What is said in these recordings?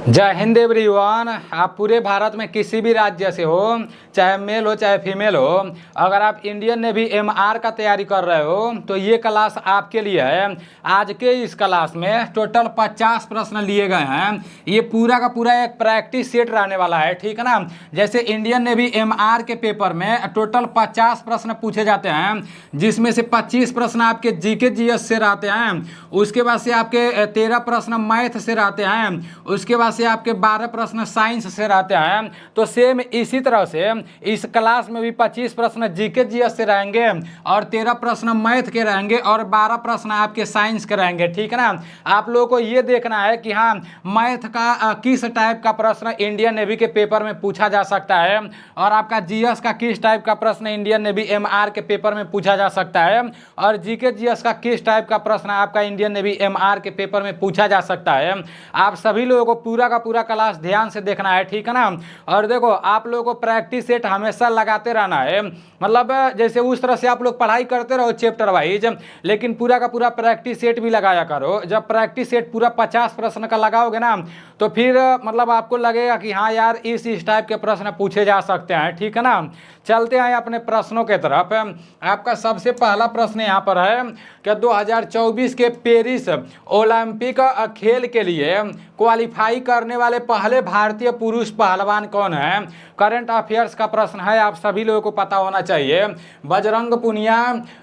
जय हिंद एवरीवन। आप पूरे भारत में किसी भी राज्य से हो, चाहे मेल हो चाहे फीमेल हो, अगर आप इंडियन नेवी एमआर का तैयारी कर रहे हो तो ये क्लास आपके लिए है। आज के इस क्लास में टोटल 50 प्रश्न लिए गए हैं। ये पूरा का पूरा एक प्रैक्टिस सेट रहने वाला है, ठीक है ना। जैसे इंडियन नेवी एमआर के पेपर में टोटल 50 प्रश्न पूछे जाते हैं, जिसमें से 25 प्रश्न आपके जीके जीएस से रहते हैं, उसके बाद से आपके 13 प्रश्न मैथ से रहते हैं, उसके बाद से आपके 12 प्रश्न साइंस से रहते हैं। तो सेम इसी तरह से इस क्लास में भी 25 प्रश्न जीके जीएस से रहेंगे और 13 प्रश्न मैथ के रहेंगे और 12 प्रश्न आपके साइंस के रहेंगे, ठीक है ना। आप लोगों को ये देखना है कि हाँ, मैथ का किस टाइप का प्रश्न इंडियन नेवी के पेपर में पूछा जा सकता है और आपका जीएस का किस टाइप का प्रश्न इंडियन नेवी एमआर के पेपर में पूछा जा सकता है और जीके जीएस का किस टाइप का प्रश्न आपका इंडियन नेवी एमआर के पेपर में पूछा जा सकता है। आप सभी लोगों को पूरा का पूरा क्लास ध्यान से देखना है, ठीक है ना। और देखो, आप लोगों को प्रैक्टिस सेट हमेशा लगाते रहना है, मतलब जैसे उस तरह से आप लोग पढ़ाई करते रहो चैप्टर वाइज, लेकिन पूरा का पूरा प्रैक्टिस सेट भी लगाया करो। जब प्रैक्टिस सेट पूरा 50 प्रश्न का लगाओगे ना, तो फिर मतलब आपको लगेगा कि हाँ यार, इस टाइप के प्रश्न पूछे जा सकते हैं, ठीक है ना। चलते हैं अपने प्रश्नों के तरफ। आपका सबसे पहला प्रश्न यहाँ पर है कि 2024 के पेरिस ओलंपिक खेल के लिए क्वालिफाई करने वाले पहले भारतीय पुरुष पहलवान कौन है। करंट अफेयर्स का प्रश्न है, आप सभी लोगों को पता होना चाहिए। बजरंग पुनिया,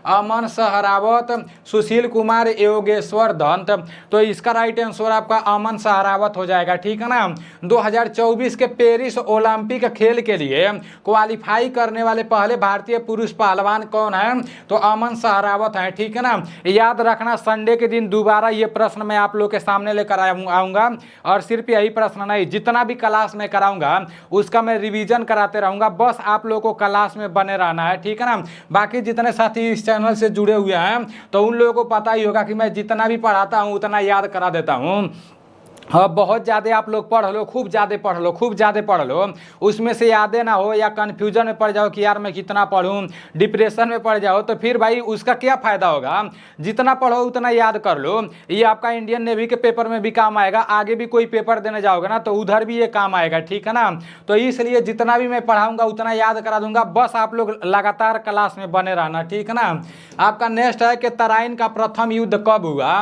अमन सहरावत, सुशील कुमार, योगेश्वर दंत। तो इसका राइट आंसर आपका अमन सहरावत हो जाएगा, ठीक है ना। 2024 के पेरिस ओलंपिक खेल के लिए क्वालिफाई करने वाले पहले भारतीय पुरुष पहलवान कौन है, तो अमन सहरावत है, ठीक है ना। याद रखना, संडे के दिन दोबारा ये प्रश्न मैं आप लोग के सामने लेकर आऊंगा और सिर्फ यही प्रश्न नहीं, जितना भी क्लास में कराऊंगा उसका मैं रिवीजन कराते रहूंगा। बस आप लोगों को क्लास में बने रहना है, ठीक है ना। बाकी जितने साथी इस चैनल से जुड़े हुए हैं तो उन लोगों को पता ही होगा कि मैं जितना भी पढ़ाता हूं उतना याद करा देता हूं। हाँ, बहुत ज़्यादा आप लोग पढ़ लो, खूब ज़्यादा पढ़ लो, खूब ज़्यादा पढ़ लो, उसमें से यादें ना हो या कन्फ्यूजन में पड़ जाओ कि यार मैं कितना पढ़ूं, डिप्रेशन में पड़ जाओ, तो फिर भाई उसका क्या फ़ायदा होगा। जितना पढ़ो उतना याद कर लो। ये आपका इंडियन नेवी के पेपर में भी काम आएगा, आगे भी कोई पेपर देने जाओगे ना तो उधर भी ये काम आएगा, ठीक है ना। तो इसलिए जितना भी मैं पढ़ाऊँगा उतना याद करा दूंगा। बस आप लोग लगातार क्लास में बने रहना, ठीक है ना। आपका नेक्स्ट है कि तराइन का प्रथम युद्ध कब हुआ,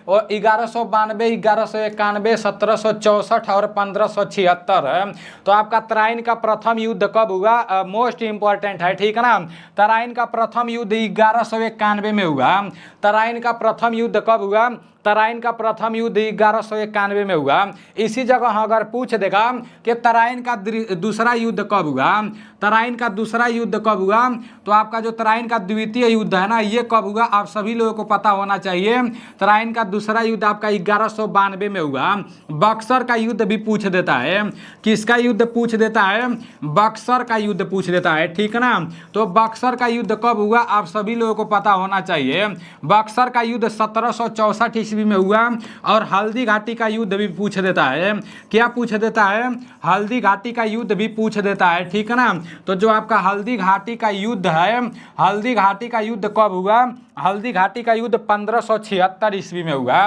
और 1192, 1191, 1764 और 1576 है। तो आपका तराइन का प्रथम युद्ध कब हुआ, मोस्ट इंपॉर्टेंट है, ठीक है ना। तराइन का प्रथम युद्ध 1191 में हुआ। तराइन का प्रथम युद्ध कब हुआ, तराइन का प्रथम युद्ध 1191 में हुआ। इसी जगह अगर पूछ देगा कि तराइन का दूसरा युद्ध कब हुआ, तराइन का दूसरा युद्ध कब हुआ, तो आपका जो तराइन का द्वितीय युद्ध है ना, ये कब हुआ आप सभी लोगों को पता होना चाहिए। तराइन का दूसरा युद्ध आपका 1192 में हुआ। बक्सर का युद्ध भी पूछ देता है। किसका युद्ध पूछ देता है, बक्सर का युद्ध पूछ देता है, ठीक है ना। तो बक्सर का युद्ध कब हुआ आप सभी लोगों को पता होना चाहिए। बक्सर का युद्ध 1764 ईस्वी में हुआ। और हल्दी घाटी का युद्ध भी पूछ देता है। क्या पूछ देता है, हल्दी घाटी का युद्ध भी पूछ देता है, ठीक है ना। तो जो आपका हल्दी घाटी का युद्ध है, हल्दी घाटी का युद्ध कब हुआ, हल्दी घाटी का युद्ध 1576 ईस्वी में हुआ।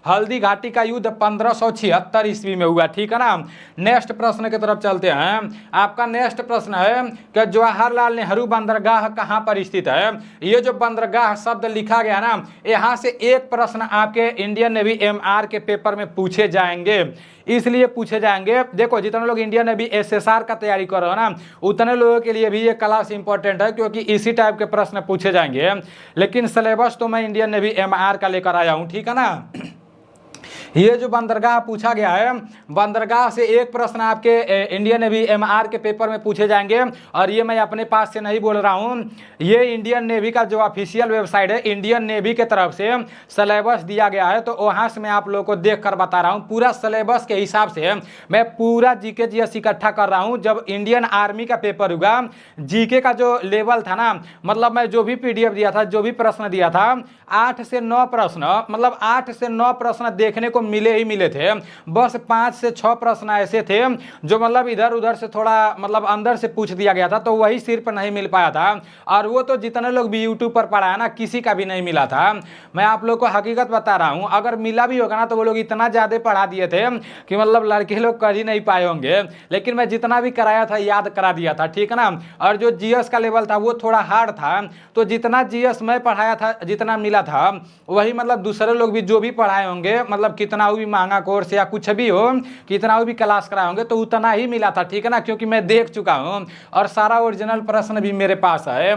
हल्दी घाटी का युद्ध 1576 ईस्वी में हुआ, ठीक है ना। नेक्स्ट प्रश्न की तरफ चलते हैं। आपका नेक्स्ट प्रश्न है कि जवाहरलाल नेहरू बंदरगाह कहाँ पर स्थित है। ये जो बंदरगाह शब्द लिखा गया ना, यहाँ से एक प्रश्न आपके इंडियन नेवी एमआर के पेपर में पूछे जाएंगे, इसलिए पूछे जाएंगे। देखो, जितने लोग इंडियन नेवी एसएसआर का तैयारी कर रहे हो ना, उतने लोगों के लिए भी ये क्लास इंपॉर्टेंट है, क्योंकि इसी टाइप के प्रश्न पूछे जाएंगे। लेकिन सिलेबस तो मैं इंडियन नेवी एमआर का लेकर आया हूँ, ठीक है ना। ये जो बंदरगाह पूछा गया है, बंदरगाह से एक प्रश्न आपके इंडियन नेवी एमआर के पेपर में पूछे जाएंगे। और ये मैं अपने पास से नहीं बोल रहा हूँ, ये इंडियन नेवी का जो ऑफिशियल वेबसाइट है, इंडियन नेवी के तरफ से सिलेबस दिया गया है, तो वहाँ से मैं आप लोगों को देख कर बता रहा हूँ। पूरा सिलेबस के हिसाब से मैं पूरा जीके जीएस इकट्ठा कर रहा हूँ। जब इंडियन आर्मी का पेपर हुआ, जीके का जो लेवल था ना, मतलब मैं जो भी पीडीएफ दिया था, जो भी प्रश्न दिया था, 8 से 9 प्रश्न, मतलब 8 से 9 प्रश्न देखने देखने को मिले ही मिले थे। बस 5 से 6 प्रश्न ऐसे थे जो मतलब इधर उधर से थोड़ा मतलब अंदर से पूछ दिया गया था, तो वही सिर पर नहीं मिल पाया था। और वो तो जितने लोग भी यूट्यूब पर पढ़ा है ना, किसी का भी नहीं मिला था। मैं आप लोग को हकीकत बता रहा हूँ, अगर मिला भी होगा ना तो वो लोग इतना ज़्यादा पढ़ा दिए थे कि मतलब लड़के लोग कर ही नहीं पाए होंगे। लेकिन मैं जितना भी कराया था याद करा दिया था, ठीक है ना। और जो जीएस का लेवल था वो थोड़ा हार्ड था, तो जितना जीएस मैं पढ़ाया था, जितना मिला था वही मतलब दूसरे लोग भी जो भी पढ़ाए होंगे, मतलब कितना भी महंगा कोर्स या कुछ भी हो, कितना भी क्लास कराए होंगे, तो उतना ही मिला था, ठीक है ना। क्योंकि मैं देख चुका हूँ और सारा ओरिजिनल प्रश्न भी मेरे पास है।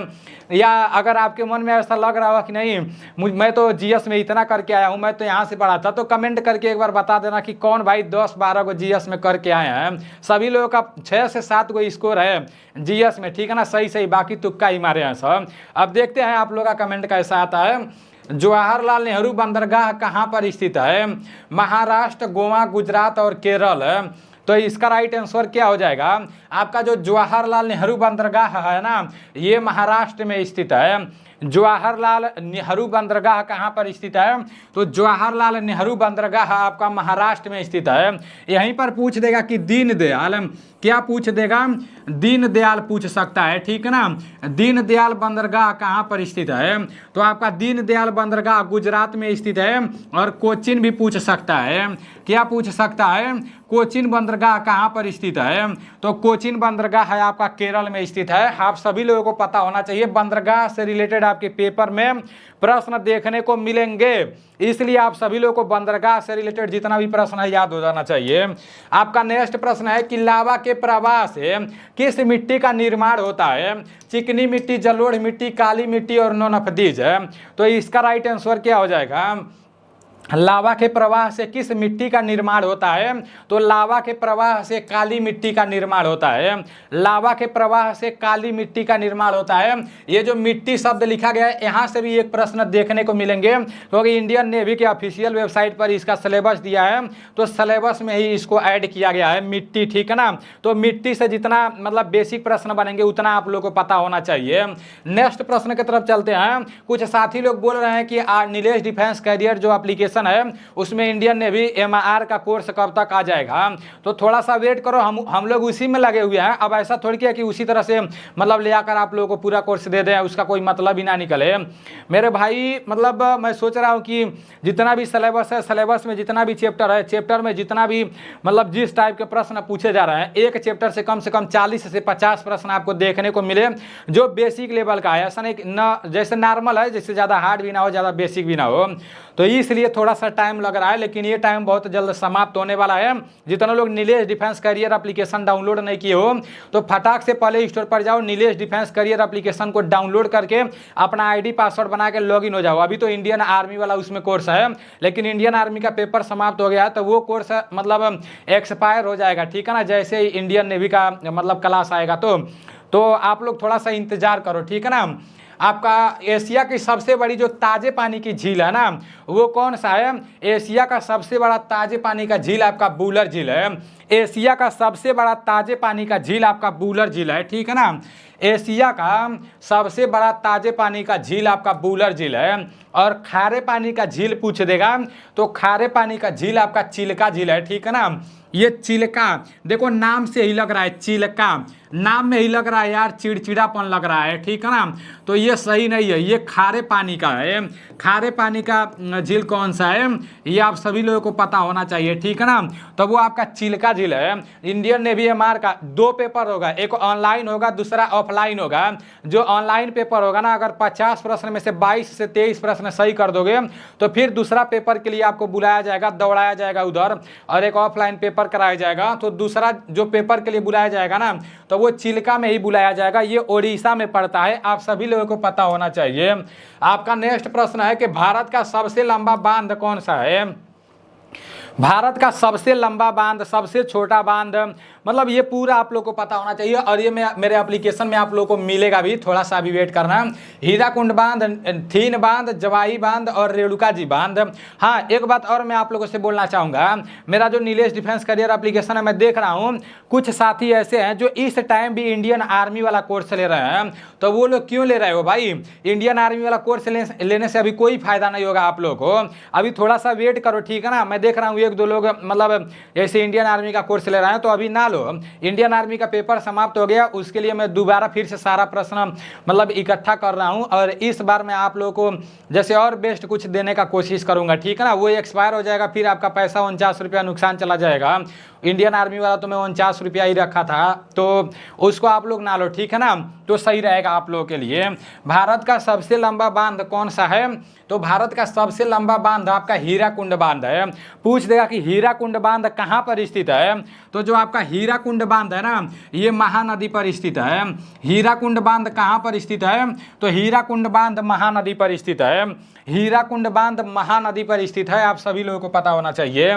या अगर आपके मन में ऐसा लग रहा हो कि नहीं मैं तो जीएस में इतना करके आया हूँ, मैं तो यहाँ से पढ़ा था, तो कमेंट करके एक बार बता देना कि कौन भाई 10-12 को जीएस में करके आए हैं। सभी लोगों का 6 से 7 को स्कोर है जीएस में, ठीक है ना, सही सही, बाकी तुक्का ही मारे हैं सब। अब देखते हैं आप लोगों का कमेंट कैसा आता है। जवाहरलाल नेहरू बंदरगाह कहाँ पर स्थित है? महाराष्ट्र, गोवा, गुजरात और केरल है। तो इसका राइट आंसर क्या हो जाएगा? आपका जो जवाहरलाल नेहरू बंदरगाह है ना, ये महाराष्ट्र में स्थित है। जवाहरलाल नेहरू बंदरगाह कहाँ पर स्थित है? तो जवाहरलाल नेहरू बंदरगाह आपका महाराष्ट्र में स्थित है। यहीं पर पूछ देगा कि दीनदयाल, क्या पूछ देगा? दीनदयाल पूछ सकता है, ठीक है ना। दीनदयाल बंदरगाह कहाँ पर स्थित है? तो आपका दीनदयाल बंदरगाह गुजरात में स्थित है। और कोचिन भी पूछ सकता है, क्या पूछ सकता है? कोचिन बंदरगाह कहाँ पर स्थित है? तो कोचिन बंदरगाह है आपका केरल में स्थित है। आप सभी लोगों को पता होना चाहिए, बंदरगाह से रिलेटेड आपके पेपर में प्रश्न देखने को मिलेंगे, इसलिए आप सभी लोगों को बंदरगाह से रिलेटेड जितना भी प्रश्न है याद हो जाना चाहिए। आपका नेक्स्ट प्रश्न है कि लावा के प्रवाह से किस मिट्टी का निर्माण होता है? चिकनी मिट्टी, जलोढ़ मिट्टी, काली मिट्टी और नोनफदीज है। तो इसका राइट आंसर क्या हो जाएगा? लावा के प्रवाह से किस मिट्टी का निर्माण होता है? तो लावा के प्रवाह से काली मिट्टी का निर्माण होता है। लावा के प्रवाह से काली मिट्टी का निर्माण होता है। ये जो मिट्टी शब्द लिखा गया है, यहाँ से भी एक प्रश्न देखने को मिलेंगे, क्योंकि इंडियन नेवी के ऑफिशियल वेबसाइट पर इसका सिलेबस दिया है, तो सिलेबस में ही इसको ऐड किया गया है मिट्टी, ठीक है ना। तो मिट्टी से जितना मतलब बेसिक प्रश्न बनेंगे उतना आप लोग को पता होना चाहिए। नेक्स्ट प्रश्न की तरफ चलते हैं। कुछ साथी लोग बोल रहे हैं कि नीलेश डिफेंस कैरियर जो एप्लीकेशन है उसमें इंडियन नेवी एमआर का कोर्स कब तक आ जाएगा? तो थोड़ा सा वेट करो, हम लोग उसी में लगे हुए हैं। अब ऐसा थोड़ी कि उसी तरह से मतलब ले आकर आप लोगों को पूरा कोर्स दे दें, उसका कोई मतलब ही ना निकले मेरे भाई। मतलब मैं सोच रहा हूं कि जितना भी सिलेबस है, सिलेबस में जितना भी चैप्टर है, चैप्टर में जितना भी मतलब जिस टाइप के प्रश्न पूछे जा रहे हैं, एक चैप्टर से कम 40 से 50 प्रश्न आपको देखने को मिले जो बेसिक लेवल का है। ऐसा नहीं न जैसे नॉर्मल है, जैसे ज़्यादा हार्ड भी ना हो, ज़्यादा बेसिक भी ना हो, तो इसलिए थोड़ा सा टाइम लग रहा है। लेकिन ये टाइम बहुत जल्द समाप्त होने वाला है। जितने लोग Nilesh defence career application download नहीं किए हो तो फटाक से प्ले स्टोर पर जाओ, नीलेश डिफेंस करियर एप्लीकेशन को डाउनलोड करके अपना आईडी पासवर्ड बना के लॉगिन हो जाओ। अभी तो इंडियन आर्मी वाला उसमें कोर्स है, लेकिन इंडियन आर्मी का पेपर समाप्त हो गया है, तो वो कोर्स मतलब एक्सपायर हो जाएगा, ठीक है ना। जैसे ही इंडियन नेवी का मतलब क्लास आएगा तो आप लोग थोड़ा सा इंतजार करो, ठीक है ना। आपका एशिया की सबसे बड़ी जो ताजे पानी की झील है ना, वो कौन सा है? एशिया का सबसे बड़ा ताजे पानी का झील आपका बूलर झील है। एशिया का सबसे बड़ा ताजे पानी का झील आपका बूलर झील है, ठीक है ना। एशिया का सबसे बड़ा ताजे पानी का झील आपका बूलर झील है। और खारे पानी का झील पूछ देगा तो खारे पानी का झील आपका चिल्का झील है, ठीक है ना। ये चिल्का, देखो नाम से ही लग रहा है, चिल्का नाम में ही लग रहा है यार, चिड़चिड़ापन लग रहा है, ठीक है ना। तो ये सही नहीं है, ये खारे पानी का है। खारे पानी का झील कौन सा है ये आप सभी लोगों को पता होना चाहिए, ठीक है ना। तो वो आपका चिल्का झील है। इंडियन नेवी एमआर का 2 पेपर होगा, एक ऑनलाइन होगा, दूसरा ऑफलाइन होगा। जो ऑनलाइन पेपर होगा ना, अगर 50 प्रश्न में से 22 से 23 प्रश्न सही कर दोगे तो फिर दूसरा पेपर के लिए आपको बुलाया जाएगा, दौड़ाया जाएगा उधर, और एक ऑफलाइन पेपर कराया जाएगा। तो दूसरा जो पेपर के लिए बुलाया जाएगा ना, तो वो चिल्का में ही बुलाया जाएगा। ये ओडिशा में पड़ता है, आप सभी लोगों को पता होना चाहिए। आपका नेक्स्ट प्रश्न है कि भारत का सबसे लंबा बांध कौन सा है? भारत का सबसे लंबा बांध, सबसे छोटा बांध, मतलब ये पूरा आप लोग को पता होना चाहिए। और ये मेरे एप्लीकेशन में आप लोग को मिलेगा भी, थोड़ा सा भी वेट करना। हीराकुंड बांध, थीन बांध, जवाई बांध और रेणुका जी बांध। हाँ, एक बात और मैं आप लोगों से बोलना चाहूँगा, मेरा जो नीलेश डिफेंस करियर एप्लीकेशन है, मैं देख रहा हूँ कुछ साथी ऐसे हैं जो इस टाइम भी इंडियन आर्मी वाला कोर्स ले रहे हैं। तो वो लोग क्यों ले रहे हो भाई? इंडियन आर्मी वाला कोर्स लेने से अभी कोई फायदा नहीं होगा आप लोग को। अभी थोड़ा सा वेट करो, ठीक है ना। मैं देख रहा हूँ एक दो लोग मतलब ऐसे इंडियन आर्मी का कोर्स ले रहे हैं, तो अभी ना लो। इंडियन आर्मी का पेपर समाप्त हो गया, उसके लिए मैं दोबारा फिर से सारा प्रश्न मतलब इकट्ठा कर रहा हूँ, और इस बार मैं आप लोगों को जैसे और बेस्ट कुछ देने का कोशिश करूंगा, ठीक है ना। वो एक्सपायर हो जाएगा, फिर आपका पैसा 49 रुपया नुकसान चला जाएगा। इंडियन आर्मी वाला तो मैं 49 रुपया ही रखा था, तो उसको आप लोग ना लो, ठीक है ना। तो सही रहेगा आप लोगों के लिए। भारत का सबसे लंबा बांध कौन सा है? तो भारत का सबसे लंबा बांध आपका हीराकुंड बांध है। पूछ देगा कि हीराकुंड बांध कहाँ पर स्थित है? तो जो आपका हीराकुंड बांध है ना, ये महानदी पर स्थित है। हीराकुंड बांध कहाँ पर स्थित है? तो हीराकुंड बांध महानदी पर स्थित है। हीराकुंड बांध महानदी पर स्थित है, आप सभी लोगों को पता होना चाहिए।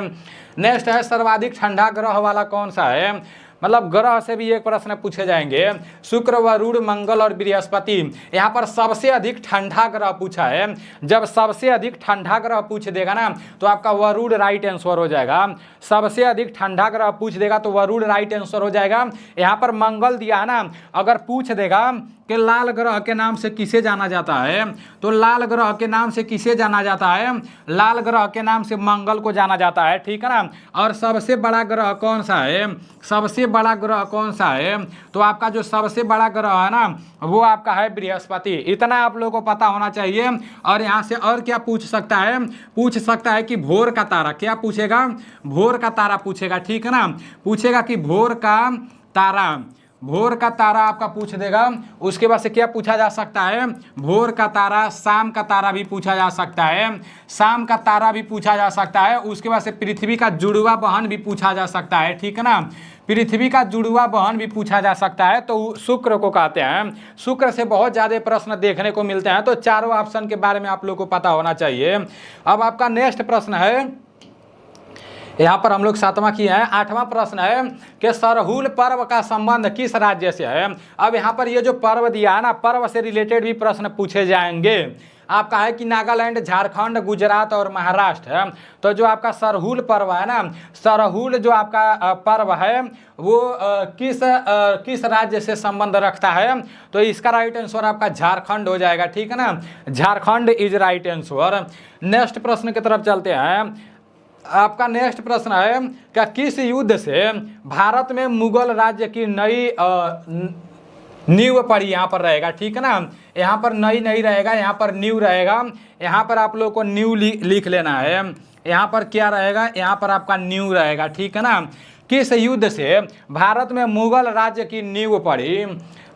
नेक्स्ट है, सर्वाधिक ठंडा ग्रह वाला कौन सा है? मतलब ग्रह से भी एक प्रश्न पूछे जाएंगे। शुक्र, वरुण, मंगल और बृहस्पति। यहाँ पर सबसे अधिक ठंडा ग्रह पूछा है। जब सबसे अधिक ठंडा ग्रह पूछ देगा ना, तो आपका वरुण राइट आंसर हो जाएगा। सबसे अधिक ठंडा ग्रह पूछ देगा तो वरुण राइट आंसर हो जाएगा। यहाँ पर मंगल दिया है ना, अगर पूछ देगा कि लाल ग्रह के नाम से किसे जाना जाता है, तो लाल ग्रह के नाम से किसे जाना जाता है? लाल ग्रह के नाम से मंगल को जाना जाता है, ठीक है ना। और सबसे बड़ा ग्रह कौन सा है? सबसे बड़ा ग्रह कौन सा है? तो आपका जो सबसे बड़ा ग्रह है ना, वो आपका है बृहस्पति। इतना आप लोगों को पता होना चाहिए। और यहाँ से और क्या पूछ सकता है? पूछ सकता है कि भोर का तारा। क्या पूछेगा? भोर का तारा पूछेगा, ठीक है ना। पूछेगा कि भोर का तारा, भोर का तारा आपका पूछ देगा। उसके बाद से क्या पूछा जा सकता है? भोर का तारा, शाम का तारा भी पूछा जा सकता है। शाम का तारा भी पूछा जा सकता है। उसके बाद से पृथ्वी का जुड़वा बहन भी पूछा जा सकता है, ठीक है ना। पृथ्वी का जुड़वा बहन भी पूछा जा सकता है, तो शुक्र को कहते हैं। शुक्र से बहुत ज़्यादा प्रश्न देखने को मिलते हैं, तो चारों ऑप्शन के बारे में आप लोग को पता होना चाहिए। अब आपका नेक्स्ट प्रश्न है, यहाँ पर हम लोग 7वां किए हैं। 8वां प्रश्न है कि सरहुल पर्व का संबंध किस राज्य से है? अब यहाँ पर ये जो पर्व दिया है ना, पर्व से रिलेटेड भी प्रश्न पूछे जाएंगे। आपका है कि नागालैंड, झारखंड, गुजरात और महाराष्ट्र है। तो जो आपका सरहुल पर्व है ना, सरहुल जो आपका पर्व है वो किस राज्य से संबंध रखता है? तो इसका राइट आंसर आपका झारखंड हो जाएगा, ठीक है ना। Jharkhand is right answer. Next प्रश्न की तरफ चलते हैं। आपका नेक्स्ट प्रश्न है कि किस युद्ध से भारत में मुगल राज्य की नई नींव पड़ी? यहाँ पर रहेगा, ठीक है ना। यहाँ पर नई नहीं रहेगा, यहाँ पर न्यू रहेगा। यहाँ पर आप लोगों को न्यू लिख लेना है। यहाँ पर क्या रहेगा? यहाँ पर आपका न्यू रहेगा, ठीक है ना। किस युद्ध से भारत में मुगल राज्य की नींव पड़ी?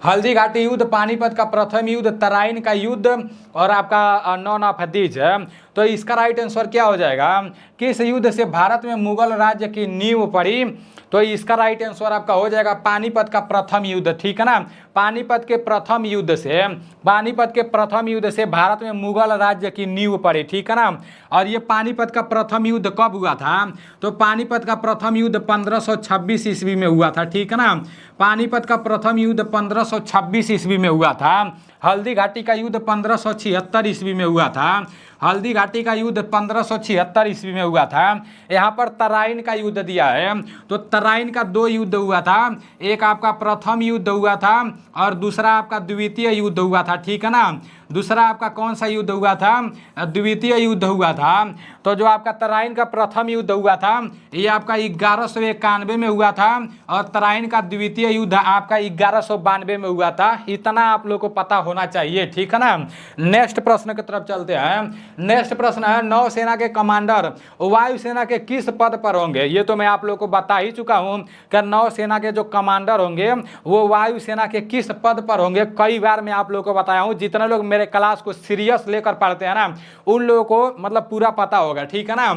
हल्दी घाटी युद्ध, पानीपत का प्रथम युद्ध, तराइन का युद्ध और आपका नॉन ऑफ हदीज है। तो इसका राइट आंसर क्या हो जाएगा? किस युद्ध से भारत में मुगल राज्य की नींव पड़ी? तो इसका राइट आंसर आपका हो जाएगा पानीपत का प्रथम युद्ध, ठीक है ना। पानीपत के प्रथम युद्ध से, पानीपत के प्रथम युद्ध से भारत में मुगल राज्य की नींव पड़ी, ठीक है ना। और ये पानीपत का प्रथम युद्ध कब हुआ था? तो पानीपत का प्रथम युद्ध 1526 ईस्वी में हुआ था, ठीक है ना। पानीपत का प्रथम युद्ध 1526 ईस्वी में हुआ था। हल्दी घाटी का युद्ध 1576 ईस्वी में हुआ था। हल्दी घाटी का युद्ध 1576 ईस्वी में हुआ था। यहाँ पर तराइन का युद्ध दिया है, तो तराइन का 2 युद्ध हुआ था। एक आपका प्रथम युद्ध हुआ था और दूसरा आपका द्वितीय युद्ध हुआ था, ठीक है ना। दूसरा आपका कौन सा युद्ध हुआ था? द्वितीय युद्ध हुआ था। तो जो आपका तराइन का प्रथम युद्ध हुआ था ये आपका 1191 में हुआ था और तराइन का द्वितीय युद्ध आपका 1192 में हुआ था। इतना आप लोग को पता होना चाहिए, ठीक है ना। नेक्स्ट प्रश्न की तरफ चलते हैं। नेक्स्ट प्रश्न है, नौसेना के कमांडर वायुसेना के किस पद पर होंगे? ये तो मैं आप लोग को बता ही चुका हूँ कि नौसेना के जो कमांडर होंगे वो वायुसेना के किस पद पर होंगे। कई बार मैं आप लोग को बताया हूँ। जितने लोग क्लास को सीरियस लेकर पढ़ते हैं ना, उन लोगों को मतलब पूरा पता होगा, ठीक है ना।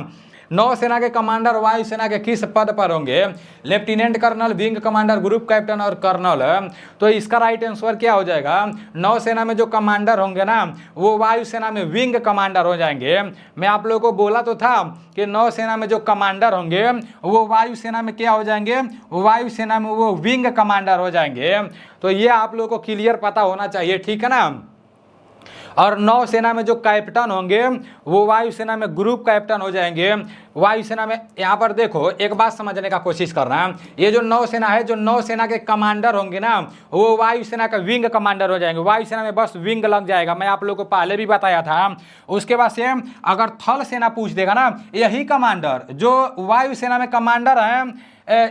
नौसेना के कमांडर वायुसेना के किस पद पर होंगे? Lieutenant colonel, wing commander, group captain और कर्नल। तो इसका राइट आंसर क्या हो जाएगा? नौसेना में जो कमांडर होंगे ना वो वायुसेना में विंग कमांडर हो जाएंगे। मैं आप लोगों को बोला तो था कि नौसेना में जो कमांडर होंगे वो वायुसेना में क्या हो जाएंगे? वायुसेना में वो विंग कमांडर हो जाएंगे। तो ये आप लोगों को क्लियर पता होना चाहिए, ठीक है ना। और नौसेना में जो कैप्टन होंगे वो वायुसेना में ग्रुप कैप्टन हो जाएंगे। वायुसेना में यहाँ पर देखो एक बात समझने का कोशिश करना, ये जो नौसेना है, जो नौसेना के कमांडर होंगे ना वो वायुसेना का विंग कमांडर हो जाएंगे। वायुसेना में बस विंग लग जाएगा, मैं आप लोगों को पहले भी बताया था। उसके बाद से अगर थल सेना पूछ देगा ना, यही कमांडर जो वायुसेना में कमांडर हैं,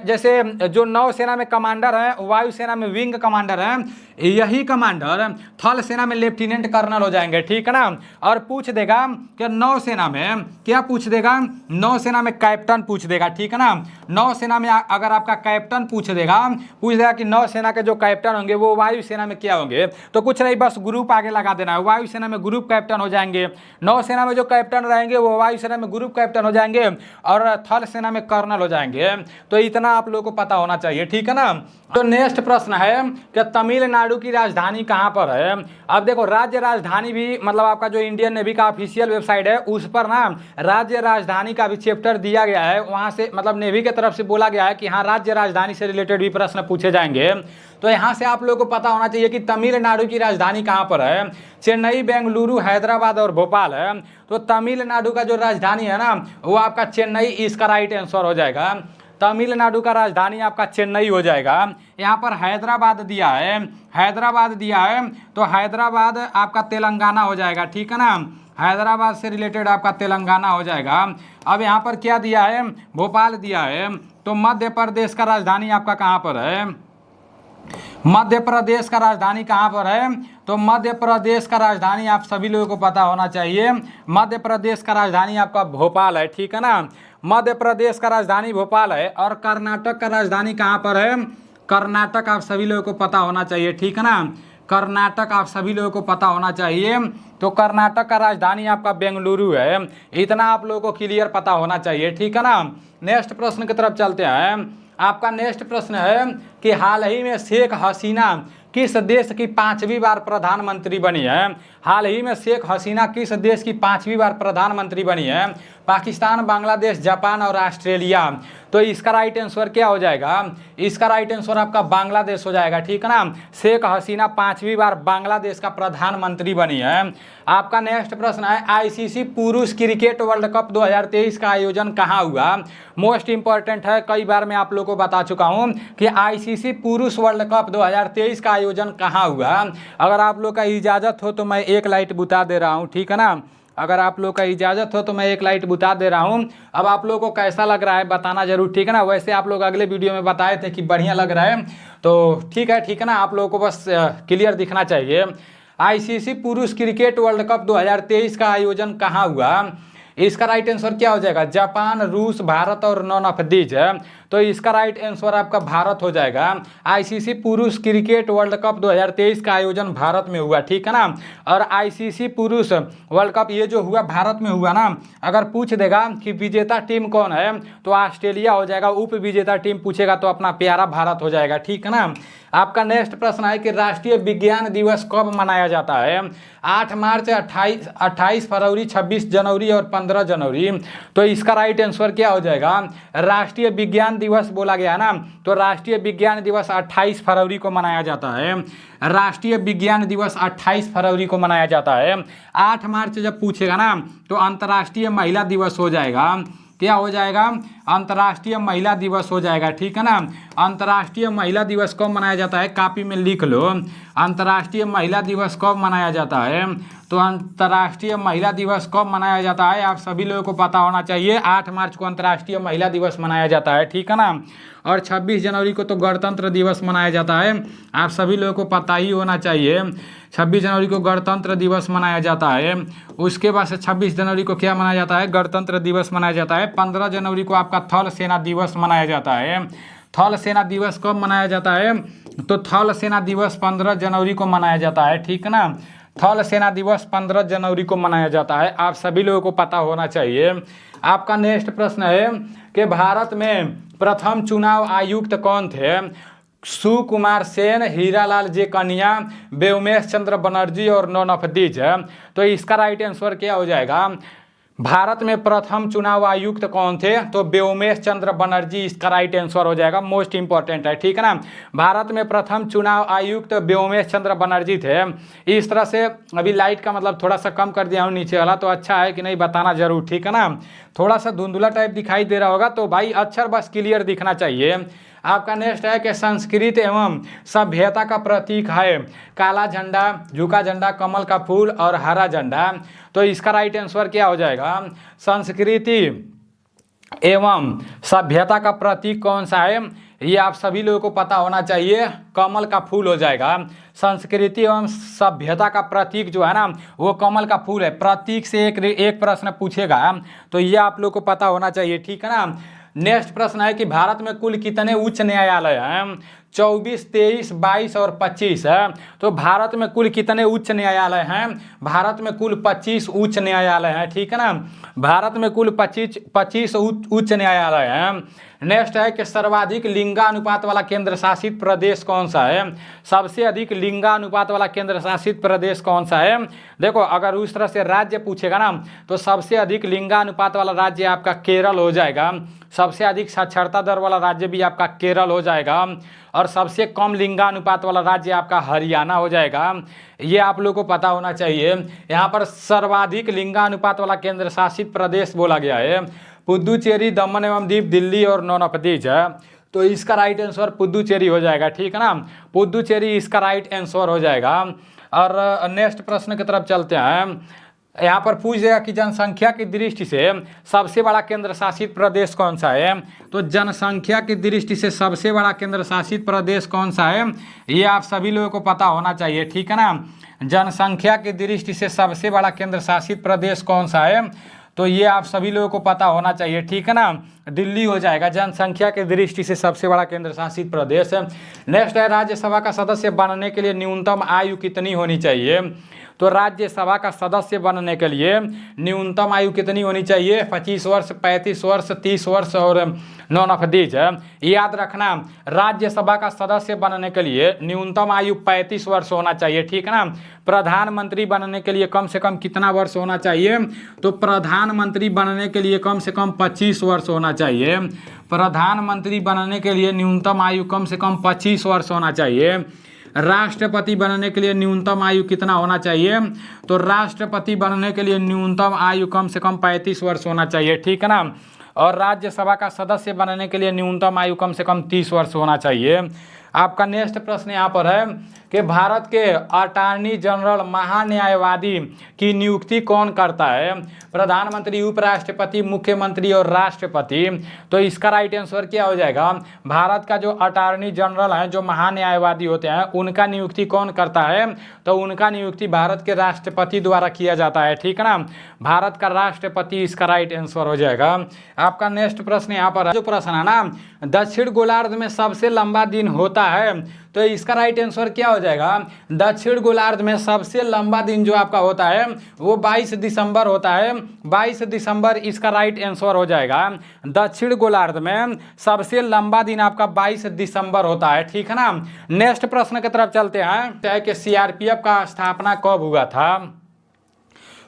जैसे जो नौसेना में कमांडर है, वायुसेना में विंग कमांडर है, यही कमांडर थल सेना में लेफ्टिनेंट कर्नल हो जाएंगे, ठीक है ना। और पूछ देगा कि नौसेना में क्या पूछ देगा? नौसेना में कैप्टन पूछ देगा, ठीक है ना। नौसेना में अगर आपका कैप्टन पूछ देगा कि नौसेना के जो कैप्टन होंगे वो वायुसेना में क्या होंगे, तो कुछ नहीं, बस ग्रुप आगे लगा देना है, वायुसेना में ग्रुप कैप्टन हो जाएंगे। नौसेना में जो कैप्टन रहेंगे वो वायुसेना में ग्रुप कैप्टन हो जाएंगे और थल सेना में कर्नल हो जाएंगे। तो इतना आप लोगों को पता होना चाहिए, ठीक है ना। तो नेक्स्ट प्रश्न है कि तमिलनाडु की राजधानी कहाँ पर है? अब देखो राज्य राजधानी भी, मतलब आपका जो इंडियन नेवी का ऑफिशियल वेबसाइट है उस पर ना राज्य राजधानी का भी चैप्टर दिया गया है। वहाँ से मतलब नेवी की तरफ से बोला गया है कि हाँ राज्य राजधानी से रिलेटेड भी प्रश्न पूछे जाएंगे। तो यहाँ से आप लोगों को पता होना चाहिए कि तमिलनाडु की राजधानी कहाँ पर है। चेन्नई, बेंगलुरु, हैदराबाद और भोपाल है। तो तमिलनाडु का जो राजधानी है ना वो आपका चेन्नई, इसका राइट आंसर हो जाएगा। तमिलनाडु का राजधानी आपका चेन्नई हो जाएगा। यहाँ पर हैदराबाद दिया है, हैदराबाद दिया है, तो हैदराबाद आपका तेलंगाना हो जाएगा, ठीक है ना। हैदराबाद से रिलेटेड आपका तेलंगाना हो जाएगा। अब यहाँ पर क्या दिया है? भोपाल दिया है। तो मध्य प्रदेश का राजधानी आपका कहाँ पर है? मध्य प्रदेश का राजधानी कहाँ पर है? तो मध्य प्रदेश का राजधानी आप सभी लोगों को पता होना चाहिए। मध्य प्रदेश का राजधानी आपका भोपाल है, ठीक है ना। मध्य प्रदेश का राजधानी भोपाल है। और कर्नाटक का राजधानी कहाँ पर है? कर्नाटक आप सभी लोगों को पता होना चाहिए, ठीक है ना। कर्नाटक आप सभी लोगों को पता होना चाहिए। तो कर्नाटक का राजधानी आपका बेंगलुरु है। इतना आप लोगों को क्लियर पता होना चाहिए, ठीक है ना। नेक्स्ट प्रश्न की तरफ चलते हैं। आपका नेक्स्ट प्रश्न है कि हाल ही में शेख हसीना किस देश की 5वीं बार प्रधानमंत्री बनी है? हाल ही में शेख हसीना किस देश की 5वीं बार प्रधानमंत्री बनी है? पाकिस्तान, बांग्लादेश, जापान और ऑस्ट्रेलिया। तो इसका राइट आंसर क्या हो जाएगा? इसका राइट आंसर आपका बांग्लादेश हो जाएगा, ठीक है ना। शेख हसीना 5वीं बार बांग्लादेश का प्रधानमंत्री बनी है। आपका नेक्स्ट प्रश्न है आईसीसी पुरुष क्रिकेट वर्ल्ड कप 2023 का आयोजन कहाँ हुआ? मोस्ट इंपॉर्टेंट है, कई बार मैं आप लोगों को बता चुका हूँ कि आईसीसी पुरुष वर्ल्ड कप 2023 का आयोजन कहाँ हुआ। अगर आप लोग का इजाज़त हो तो मैं एक लाइट बुता दे रहा हूँ, ठीक है ना। अगर आप लोग का इजाज़त हो तो मैं एक लाइट बुता दे रहा हूँ। अब आप लोगों को कैसा लग रहा है बताना जरूर, ठीक है ना। वैसे आप लोग अगले वीडियो में बताए थे कि बढ़िया लग रहा है, तो ठीक है ना। आप लोगों को बस क्लियर दिखना चाहिए। आईसीसी पुरुष क्रिकेट वर्ल्ड कप 2023 का आयोजन कहाँ हुआ? इसका राइट आंसर क्या हो जाएगा? जापान, रूस, भारत और नॉन ऑफ दीज है। तो इसका राइट आंसर आपका भारत हो जाएगा। आईसीसी पुरुष क्रिकेट वर्ल्ड कप 2023 का आयोजन भारत में हुआ, ठीक है ना। और आईसीसी पुरुष वर्ल्ड कप ये जो हुआ भारत में हुआ ना, अगर पूछ देगा कि विजेता टीम कौन है तो ऑस्ट्रेलिया हो जाएगा। उप विजेता टीम पूछेगा तो अपना प्यारा भारत हो जाएगा, ठीक है ना। आपका नेक्स्ट प्रश्न है कि राष्ट्रीय विज्ञान दिवस कब मनाया जाता है? 8 मार्च, 28 फरवरी, 26 जनवरी और 15 जनवरी। तो इसका राइट आंसर क्या हो जाएगा? राष्ट्रीय विज्ञान दिवस बोला गया ना, तो राष्ट्रीय विज्ञान दिवस 28 फरवरी को मनाया जाता है। राष्ट्रीय विज्ञान दिवस 28 फरवरी को मनाया जाता है। 8 मार्च जब पूछेगा ना तो अंतर्राष्ट्रीय महिला दिवस हो जाएगा। क्या हो जाएगा? अंतर्राष्ट्रीय महिला दिवस हो जाएगा, ठीक है ना। अंतर्राष्ट्रीय महिला दिवस कब मनाया जाता है? कॉपी में लिख लो, अंतर्राष्ट्रीय महिला दिवस कब मनाया जाता है। तो अंतर्राष्ट्रीय महिला दिवस कब मनाया जाता है आप सभी लोगों को पता होना चाहिए। 8 मार्च को अंतर्राष्ट्रीय महिला दिवस मनाया जाता है, ठीक है ना। और 26 जनवरी को तो गणतंत्र दिवस मनाया जाता है, आप सभी लोगों को पता ही होना चाहिए। 26 जनवरी को गणतंत्र दिवस मनाया जाता है। उसके बाद से 26 जनवरी को क्या मनाया जाता है? गणतंत्र दिवस मनाया जाता है। 15 जनवरी को आपका थल सेना दिवस मनाया जाता है। थल सेना दिवस कब मनाया जाता है? तो थल सेना दिवस 15 जनवरी को मनाया जाता है, ठीक है ना। थल सेना दिवस 15 जनवरी को मनाया जाता है, आप सभी लोगों को पता होना चाहिए। आपका नेक्स्ट प्रश्न है कि भारत में प्रथम चुनाव आयुक्त कौन थे? सुकुमार सेन, हीरालाल जे कन्या, व्योमेश चंद्र बनर्जी और नॉन ऑफ दीज। तो इसका राइट आंसर क्या हो जाएगा? भारत में प्रथम चुनाव आयुक्त कौन थे? तो व्योमेश चंद्र बनर्जी इसका राइट आंसर हो जाएगा, मोस्ट इंपॉर्टेंट है, ठीक है ना। भारत में प्रथम चुनाव आयुक्त व्योमेश चंद्र बनर्जी थे। इस तरह से अभी लाइट का मतलब थोड़ा सा कम कर दिया हूँ नीचे वाला, तो अच्छा है कि नहीं बताना जरूर, ठीक है ना। थोड़ा सा धुंधला टाइप दिखाई दे रहा होगा तो भाई अक्षर बस क्लियर दिखना चाहिए। आपका नेक्स्ट है कि संस्कृति एवं सभ्यता का प्रतीक है काला झंडा, झुका झंडा, कमल का फूल और हरा झंडा। तो इसका राइट आंसर क्या हो जाएगा? संस्कृति एवं सभ्यता का प्रतीक कौन सा है? ये आप सभी लोगों को पता होना चाहिए, कमल का फूल हो जाएगा। संस्कृति एवं सभ्यता का प्रतीक जो है ना वो कमल का फूल है। प्रतीक से एक प्रश्न पूछेगा तो ये आप लोग को पता होना चाहिए, ठीक है ना। नेक्स्ट प्रश्न है कि भारत में कुल कितने उच्च न्यायालय हैं? 24, 23, 22 और 25 है। तो भारत में कुल कितने उच्च न्यायालय हैं? भारत में कुल 25 उच्च न्यायालय हैं, ठीक है ना। भारत में कुल 25 उच्च न्यायालय हैं। नेक्स्ट है कि सर्वाधिक लिंगानुपात वाला केंद्र शासित प्रदेश कौन सा है? सबसे अधिक लिंगानुपात वाला केंद्र शासित प्रदेश कौन सा है? देखो अगर उस तरह से राज्य पूछेगा ना तो सबसे अधिक लिंगानुपात वाला राज्य आपका केरल हो जाएगा। सबसे अधिक साक्षरता दर वाला राज्य भी आपका केरल हो जाएगा और सबसे कम लिंगानुपात वाला राज्य आपका हरियाणा हो जाएगा। ये आप लोगों को पता होना चाहिए। यहाँ पर सर्वाधिक लिंगानुपात वाला केंद्र शासित प्रदेश बोला गया है पुदुचेरी, दमन एवं दीव, दिल्ली और नॉन ऑफ दीज है। तो इसका राइट आंसर पुदुचेरी हो जाएगा, ठीक है ना। पुदुचेरी इसका राइट आंसर हो जाएगा। और नेक्स्ट प्रश्न की तरफ चलते हैं। यहाँ पर पूछ जाएगा कि जनसंख्या की दृष्टि से सबसे बड़ा केंद्र शासित प्रदेश कौन सा है? तो जनसंख्या की दृष्टि से सबसे बड़ा केंद्र शासित प्रदेश कौन सा है ये आप सभी लोगों को पता होना चाहिए, ठीक है ना। जनसंख्या की दृष्टि से सबसे बड़ा केंद्र शासित प्रदेश कौन सा है? तो ये आप सभी लोगों को पता होना चाहिए, ठीक है ना। दिल्ली हो जाएगा जनसंख्या की दृष्टि से सबसे बड़ा केंद्र शासित प्रदेश। नेक्स्ट है राज्यसभा का सदस्य बनने के लिए न्यूनतम आयु कितनी होनी चाहिए? तो राज्यसभा का सदस्य बनने के लिए न्यूनतम आयु कितनी होनी चाहिए? 25 वर्ष, 35 वर्ष, 30 वर्ष और नॉन ऑफ दीज। याद रखना राज्यसभा का सदस्य बनने के लिए न्यूनतम आयु 35 वर्ष होना चाहिए, ठीक है ना। प्रधानमंत्री बनने के लिए कम से कम कितना वर्ष होना चाहिए? तो प्रधानमंत्री बनने के लिए कम से कम 25 वर्ष होना चाहिए। प्रधानमंत्री बनने के लिए न्यूनतम आयु कम से कम 25 वर्ष होना चाहिए। राष्ट्रपति बनने के लिए न्यूनतम आयु कितना होना चाहिए? तो राष्ट्रपति बनने के लिए न्यूनतम आयु कम से कम 35 वर्ष होना चाहिए, ठीक है ना। और राज्यसभा का सदस्य बनने के लिए न्यूनतम आयु कम से कम 30 वर्ष होना चाहिए। आपका नेक्स्ट प्रश्न यहाँ पर है कि भारत के अटॉर्नी जनरल महान्यायवादी की नियुक्ति कौन करता है? प्रधानमंत्री, उपराष्ट्रपति, मुख्यमंत्री और राष्ट्रपति। तो इसका राइट आंसर क्या हो जाएगा? भारत का जो अटॉर्नी जनरल है, जो महान्यायवादी होते हैं, उनका नियुक्ति कौन करता है? तो उनका नियुक्ति भारत के राष्ट्रपति द्वारा किया जाता है, ठीक है ना। भारत का राष्ट्रपति इसका राइट आंसर हो जाएगा। आपका नेक्स्ट प्रश्न यहाँ पर जो प्रश्न है ना, दक्षिण गोलार्ध में सबसे लंबा दिन होता है, तो इसका राइट आंसर क्या हो जाएगा? दक्षिण गोलार्ध में सबसे लंबा दिन जो आपका होता है वो 22 दिसंबर होता है। 22 दिसंबर इसका राइट आंसर हो जाएगा। दक्षिण गोलार्ध में सबसे लंबा दिन आपका 22 दिसंबर होता है, ठीक है ना। नेक्स्ट प्रश्न की तरफ चलते हैं कि सीआरपीएफ का स्थापना कब हुआ था?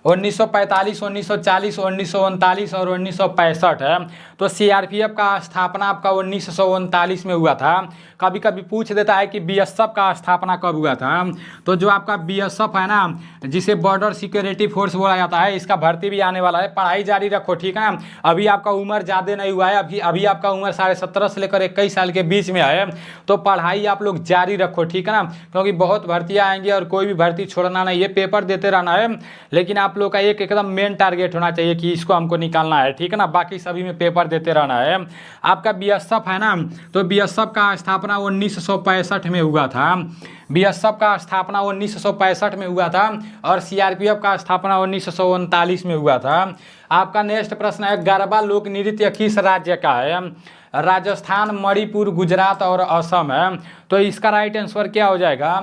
1945, 1940, 1939 और 1965 है। तो सीआरपीएफ का स्थापना आपका 1939 में हुआ था। कभी कभी पूछ देता है कि बीएसएफ का स्थापना कब हुआ था? तो जो आपका बीएसएफ है ना, जिसे बॉर्डर सिक्योरिटी फोर्स बोला जाता है, इसका भर्ती भी आने वाला है। पढ़ाई जारी रखो, ठीक है ना। अभी आपका उम्र ज़्यादा नहीं हुआ है, अभी आपका उम्र 17.5 से लेकर 21 साल के बीच में है। तो पढ़ाई आप लोग जारी रखो, ठीक है ना, क्योंकि बहुत भर्तियाँ आएंगी और कोई भी भर्ती छोड़ना नहीं है, पेपर देते रहना है। लेकिन आप लोग का एक एकदम मेन टारगेट होना चाहिए कि इसको हमको निकालना है, ठीक है ना। बाकी सभी में पेपर देते रहना है। आपका बीएसएफ है ना, तो बीएसएफ का स्थापना 1965 में हुआ था। बीएसएफ का स्थापना 1965 में हुआ था और सीआरपीएफ का स्थापना 1939 में हुआ था। आपका नेक्स्ट प्रश्न है गरबा लोक नृत्य किस राज्य का है? राजस्थान, मणिपुर, गुजरात और असम है। तो इसका राइट आंसर क्या हो जाएगा?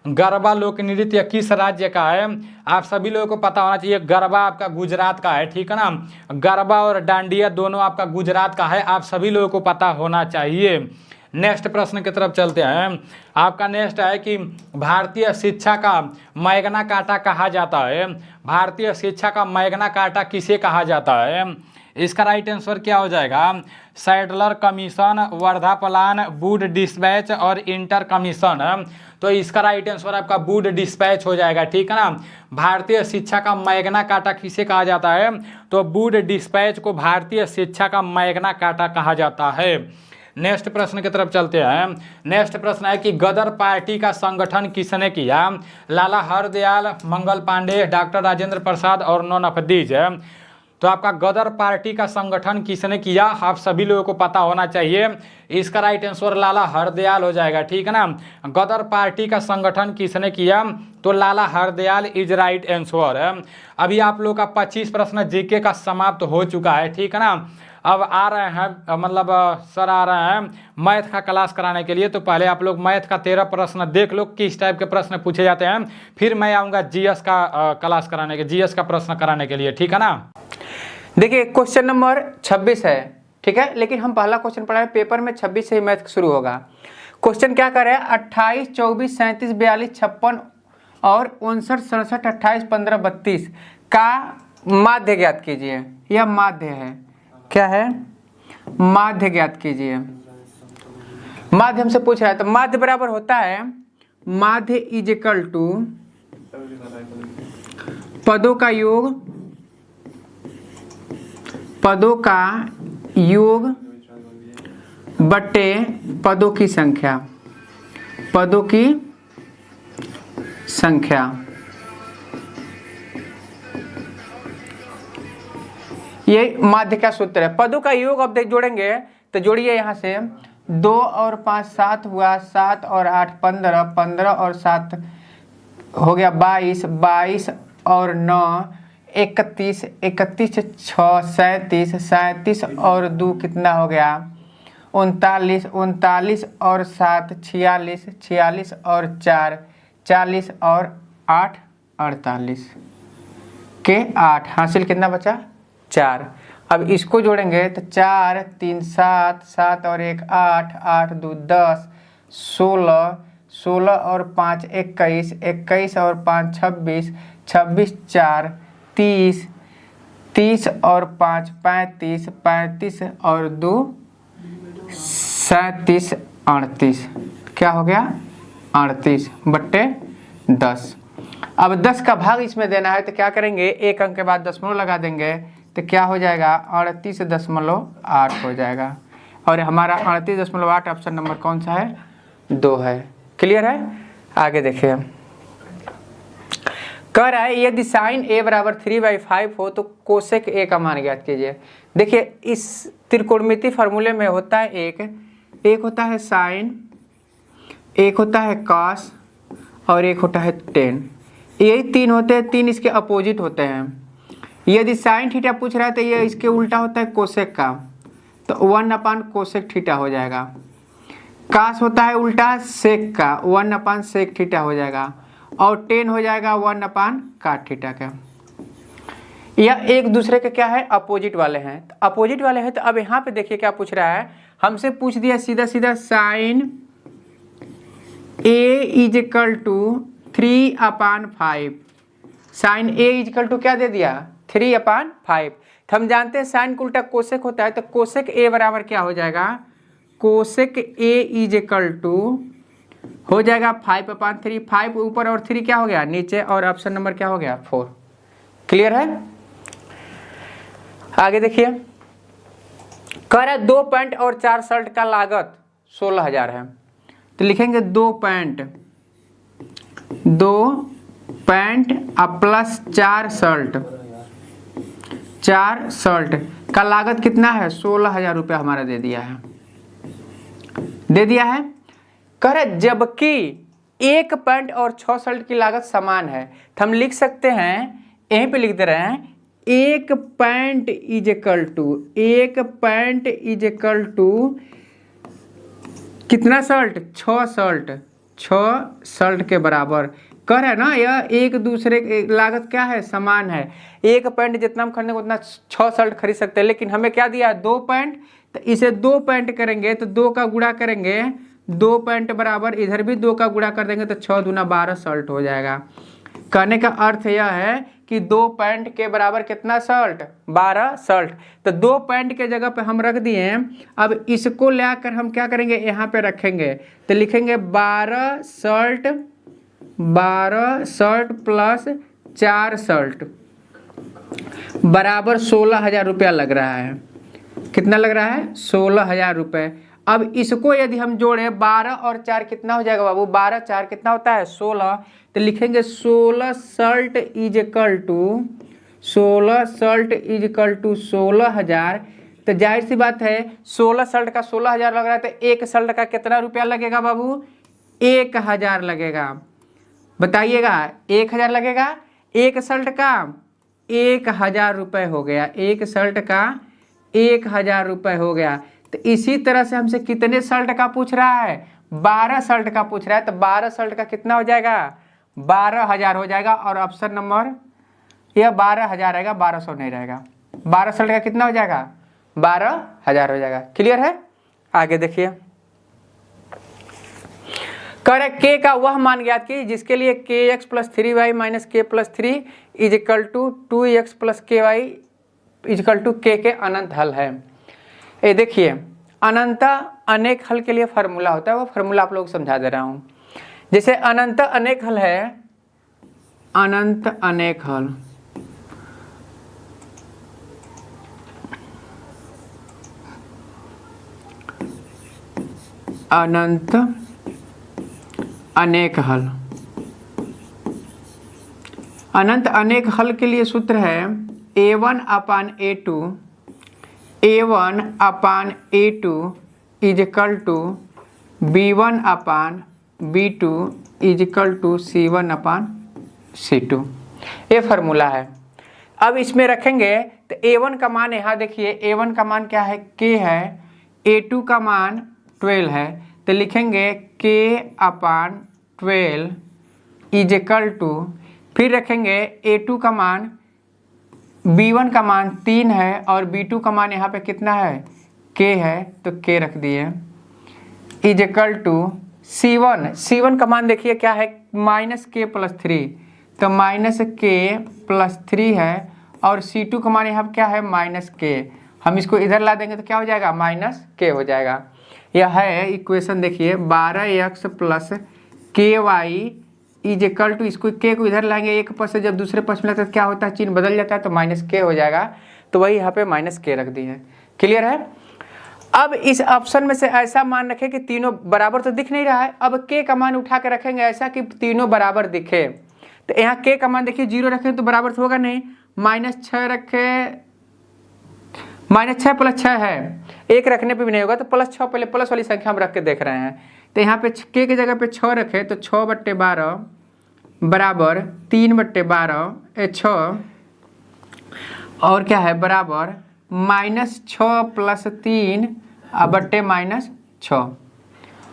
गरबा लोक नृत्य किस राज्य का है? आप सभी लोगों को पता होना चाहिए, गरबा आपका गुजरात का है, ठीक है ना। गरबा और डांडिया दोनों आपका गुजरात का है, आप सभी लोगों को पता होना चाहिए। नेक्स्ट प्रश्न की तरफ चलते हैं। आपका नेक्स्ट है कि भारतीय शिक्षा का मैग्ना कार्टा कहा जाता है। भारतीय शिक्षा का मैग्ना कार्टा किसे कहा जाता है? इसका राइट आंसर क्या हो जाएगा? Sadler commission, Wardha plan, Wood dispatch और इंटर कमीशन। तो इसका राइट आंसर आपका वुड डिस्पैच हो जाएगा, ठीक है ना। भारतीय शिक्षा का मैग्ना कार्टा किसे कहा जाता है? तो वुड डिस्पैच को भारतीय शिक्षा का मैग्ना कार्टा कहा जाता है। नेक्स्ट प्रश्न की तरफ चलते हैं। नेक्स्ट प्रश्न है कि गदर पार्टी का संगठन किसने किया? लाला हरदयाल, मंगल पांडे, डॉक्टर राजेंद्र प्रसाद और नॉन ऑफ दीज। तो आपका गदर पार्टी का संगठन किसने किया? आप सभी लोगों को पता होना चाहिए। इसका राइट आंसर लाला हरदयाल हो जाएगा, ठीक है ना। गदर पार्टी का संगठन किसने किया? तो लाला हरदयाल इज राइट आंसर। अभी आप लोग का 25 प्रश्न जीके का समाप्त हो चुका है, ठीक है ना। अब आ रहे हैं मतलब सर आ रहे हैं मैथ का क्लास कराने के लिए। तो पहले आप लोग मैथ का 13 प्रश्न देख लो किस टाइप के प्रश्न पूछे जाते हैं, फिर मैं आऊँगा जीएस का क्लास कराने के, जीएस का प्रश्न कराने के लिए, ठीक है ना। देखिए क्वेश्चन नंबर 26 है, ठीक है, लेकिन हम पहला क्वेश्चन पढ़ा है पेपर में 26 से ही मैथ शुरू होगा। क्वेश्चन क्या कर रहे हैं? 28, 24, 37, 42, 56 और 59, 67, 28, 15, 32 का माध्य ज्ञात कीजिए। यह माध्य है, क्या है? माध्य ज्ञात कीजिए। माध्य हमसे पूछ रहा है, तो माध्य बराबर होता है माध्य इज इक्वल टू पदों का योग, पदों का योग बटे पदों की संख्या, पदों की संख्या। ये माध्य का सूत्र है। पदों का योग अब देख जोड़ेंगे तो जोड़िए यहाँ से 2 और 5 7 हुआ, 7 और 8 15, 15 और 7 हो गया 22, 22 और 9 31, 31 6 37, 37 और 2 कितना हो गया 39, 39 और 7 46, 46 और 4 40 और 8 48 के 8 हासिल कितना बचा 4। अब इसको जोड़ेंगे तो 4 3 7, 7 और 1 8, 8 2 10, 16, 16 और 5 21, 21 और 5 26, 26 4 30, 30 और 5 35, 35 और 2 37 38 क्या हो गया 38 बट्टे 10। अब 10 का भाग इसमें देना है तो क्या करेंगे, एक अंक के बाद दशमलव लगा देंगे तो क्या हो जाएगा 38.8 हो जाएगा। और हमारा 38.8 ऑप्शन नंबर कौन सा है 2 है। क्लियर है? आगे देखिए कह रहा है यदि साइन a बराबर 3/5 हो तो कोसेक a का मान ज्ञात कीजिए। देखिए इस त्रिकोणमिति फार्मूले में होता है एक होता है साइन, एक होता है कॉस और एक होता है टेन। यही 3 होते हैं, 3 इसके अपोजिट होते हैं। यदि साइन थीटा पूछ रहा है तो ये इसके उल्टा होता है कोसेक का, तो 1/कोसेक कोसेक थीटा हो जाएगा। कास होता है उल्टा सेक का, 1/सेक थीटा हो जाएगा। और टेन हो जाएगा 1/काट थीटा का। यह एक दूसरे के क्या है अपोजिट वाले हैं, तो अपोजिट वाले हैं। तो अब यहाँ पे देखिए क्या पूछ रहा है, हमसे पूछ दिया सीधा सीधा sine a is equal to 3/5। Sine a is equal to क्या दे दिया 3/5। तो हम जानते हैं साइन को उल्टा कोसेक होता है, तो कोसेक a बराबर क्या हो जाएगा, cosec a is equal to हो जाएगा 5/3। 5 ऊपर और 3 क्या हो गया नीचे, और ऑप्शन नंबर क्या हो गया 4। क्लियर है? आगे देखिए कह रहा है 2 पैंट और 4 शर्ट का लागत 16,000 है। तो लिखेंगे 2 पैंट प्लस 4 शर्ट, 4 शर्ट का लागत कितना है 16,000 रुपया हमारा दे दिया है। कह रहे जबकि 1 पैंट और 6 शर्ट की लागत समान है, तो हम लिख सकते हैं यहीं पे लिख दे रहे हैं 1 पैंट इज इक्वल टू कितना शर्ट 6 शर्ट, 6 सल्ट के बराबर। कह रहे हैं ना, यह एक दूसरे की लागत क्या है, समान है। एक पैंट जितना हम खरीदेंगे उतना 6 शर्ट खरीद सकते हैं, लेकिन हमें क्या दिया है, 2 पैंट। तो इसे 2 पैंट करेंगे तो 2 का गुणा करेंगे, 2 पैंट बराबर इधर भी 2 का गुणा कर देंगे तो 6 दूना 12 शर्ट हो जाएगा। कहने का अर्थ यह है कि 2 पैंट के बराबर कितना शर्ट, 12 शर्ट। तो 2 पैंट के जगह पे हम रख दिए। अब इसको लेकर हम क्या करेंगे, यहाँ पे रखेंगे तो लिखेंगे 12 शर्ट प्लस 4 शर्ट बराबर 16,000 रुपया लग रहा है। कितना लग रहा है, 16,000 रुपये। अब इसको यदि हम जोड़े 12 और 4 कितना हो जाएगा बाबू, 12 4 कितना होता है, 16। तो लिखेंगे 16 शर्ट इज इक्वल टू 16,000। तो जाहिर सी बात है 16 शर्ट का 16,000 लग रहा है, तो एक शर्ट का कितना रुपया लगेगा बाबू, 1,000 लगेगा। बताइएगा 1,000 लगेगा, एक शर्ट का 1,000 रुपये हो गया, एक शर्ट का 1,000 रुपये हो गया। तो इसी तरह से हमसे कितने शर्ट का पूछ रहा है, 12 शर्ट का पूछ रहा है। तो 12 शर्ट का कितना हो जाएगा, 12,000 हो जाएगा। और ऑप्शन नंबर यह 12,000 रहेगा, 1200 नहीं रहेगा। 12 शर्ट का कितना हो जाएगा, 12,000 हो जाएगा। क्लियर है, आगे देखिए। करें के का वह मान ज्ञात की जिसके लिए kx + 3y - k + 3 is equal to 2x + ky is equal to k के अनंत हल है। ये देखिए अनंत अनेक हल के लिए फार्मूला होता है, वो फार्मूला आप लोग समझा दे रहा हूँ। जैसे अनंत अनेक हल है, अनंत अनेक हल, अनंत अनेक हल, अनंत अनेक हल के लिए सूत्र है a1/a2 is equal to b1/b2 is equal to c1/c2। ये फार्मूला है। अब इसमें रखेंगे तो a1 का मान यहाँ देखिए, a1 का मान क्या है, k है, a2 का मान 12 है। तो लिखेंगे k/12 इज इक्वल टू, फिर रखेंगे a2 का मान, b1 का मान 3 है और b2 का मान यहाँ पे कितना है, k है, तो k रख दिए, इज इक्वल टू c1 का मान देखिए क्या है, -k + 3, तो -k + 3 है। और c2 का मान यहाँ पे क्या है, -k। हम इसको इधर ला देंगे तो क्या हो जाएगा, -k हो जाएगा। यह है इक्वेशन देखिए, 12x + ky is equal to, इसको k को इधर लाएंगे, एक पक्ष से जब दूसरे पक्ष में लगता है क्या होता है, चिन्ह बदल जाता है, तो -k हो जाएगा। तो वही यहाँ पे -k रख दिए। क्लियर है। अब इस ऑप्शन में से ऐसा मान रखें कि तीनों बराबर तो दिख नहीं रहा है। अब k का मान उठा के रखेंगे ऐसा कि तीनों बराबर दिखे। तो यहाँ k का मान देखिए 0 रखें तो बराबर तो होगा नहीं, -6 रखे, -6 + 6 है, 1 रखने पे भी नहीं होगा, तो +6 पहले प्लस वाली संख्या हम रख के देख रहे हैं। तो यहाँ पे k की जगह पे 6 रखे तो 6/12 बराबर 3/12 6 और क्या है बराबर -6 + 3 बट्टे -6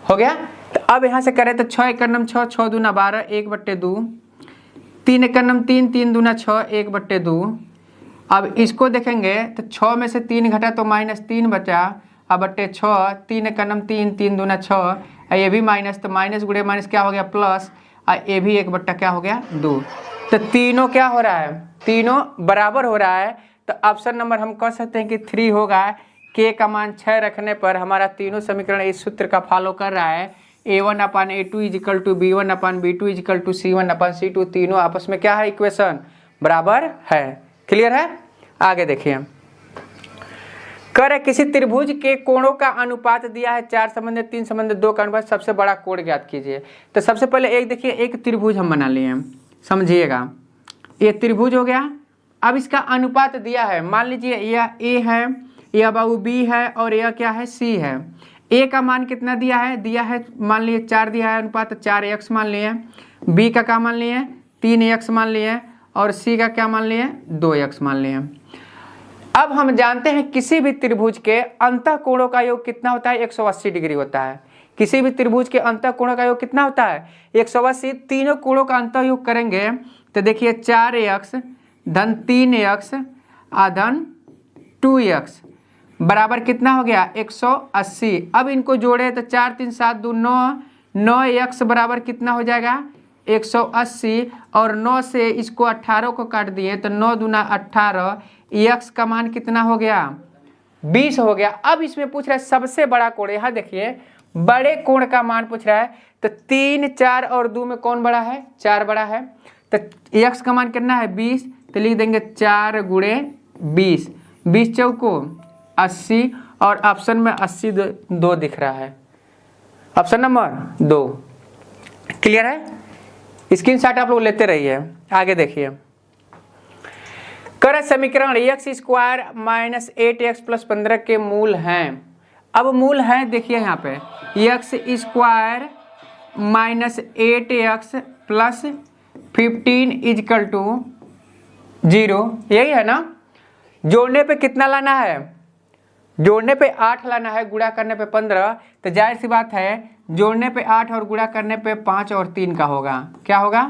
हो गया। तो अब यहाँ से करें तो 6 × 9 6, 6 दूना 12, 1/2, 3 × 9 3, 3 दूना 6, 1/2। अब इसको देखेंगे तो 6 में से 3 घटा तो -3 बचा, अब बट्टे 6, 3 × 9 3, 3 दूना 6, ये भी माइनस, तो माइनस गुड़े माइनस क्या हो गया प्लस, ये भी 1/2 क्या हो गया 2। तो तीनों क्या हो रहा है, तीनों बराबर हो रहा है। तो ऑप्शन नंबर हम कह सकते हैं कि 3 होगा। k का मान 6 रखने पर हमारा तीनों समीकरण इस सूत्र का फॉलो कर रहा है, a1/a2 is equal to b1/b2 is equal to c1/c2। तीनों आपस में क्या है, इक्वेशन बराबर है। क्लियर है। आगे देखिए, करे किसी त्रिभुज के कोणों का अनुपात दिया है, 4 संबंध 3 संबंध 2 का अनुपात, सबसे बड़ा कोण ज्ञात कीजिए। तो सबसे पहले एक देखिए, एक त्रिभुज हम बना लिए, समझिएगा, ये त्रिभुज हो गया। अब इसका अनुपात दिया है, मान लीजिए यह a है, यह बाबू b है और यह क्या है c है। a का मान कितना दिया है, मान लिए 4 दिया है अनुपात, 4x मान लिए, b का क्या मान लिए 3x मान लिए और c का क्या मान लिए 2x मान लिए। अब हम जानते हैं किसी भी त्रिभुज के अंतः कोणों का योग कितना होता है, 180 डिग्री होता है। किसी भी त्रिभुज के अंतःकोणों का योग कितना होता है 180। तीनों कोणों का अंतःयोग करेंगे तो देखिए 4x धन 3x धन 2x बराबर कितना हो गया 180। अब इनको जोड़े तो 4 3 7 2 9 9x बराबर कितना हो जाएगा 180 और 9 से इसको 18 को काट दिए तो 9 दूना 18 x का मान कितना हो गया 20 हो गया। अब इसमें पूछ रहा है सबसे बड़ा कोण, यहाँ देखिए बड़े कोण का मान पूछ रहा है तो 3 4 और 2 में कौन बड़ा है 4 बड़ा है तो x का मान कितना है 20 तो लिख देंगे 4 गुणे 20 20 चौको 80 और ऑप्शन में 80 दो दिख रहा है ऑप्शन नंबर 2। क्लियर है स्क्रीनशॉट आप लोग लेते रहिए। आगे देखिए कर समीकरण x square minus 8x plus 15 के मूल हैं। अब मूल है देखिए यहाँ पे x square minus 8x plus 15 is equal to 0 यही है ना। जोड़ने पे कितना लाना है जोड़ने पे 8 लाना है गुणा करने पे 15 तो जाहिर सी बात है जोड़ने पे 8 और गुणा करने पे 5 और 3 का होगा क्या होगा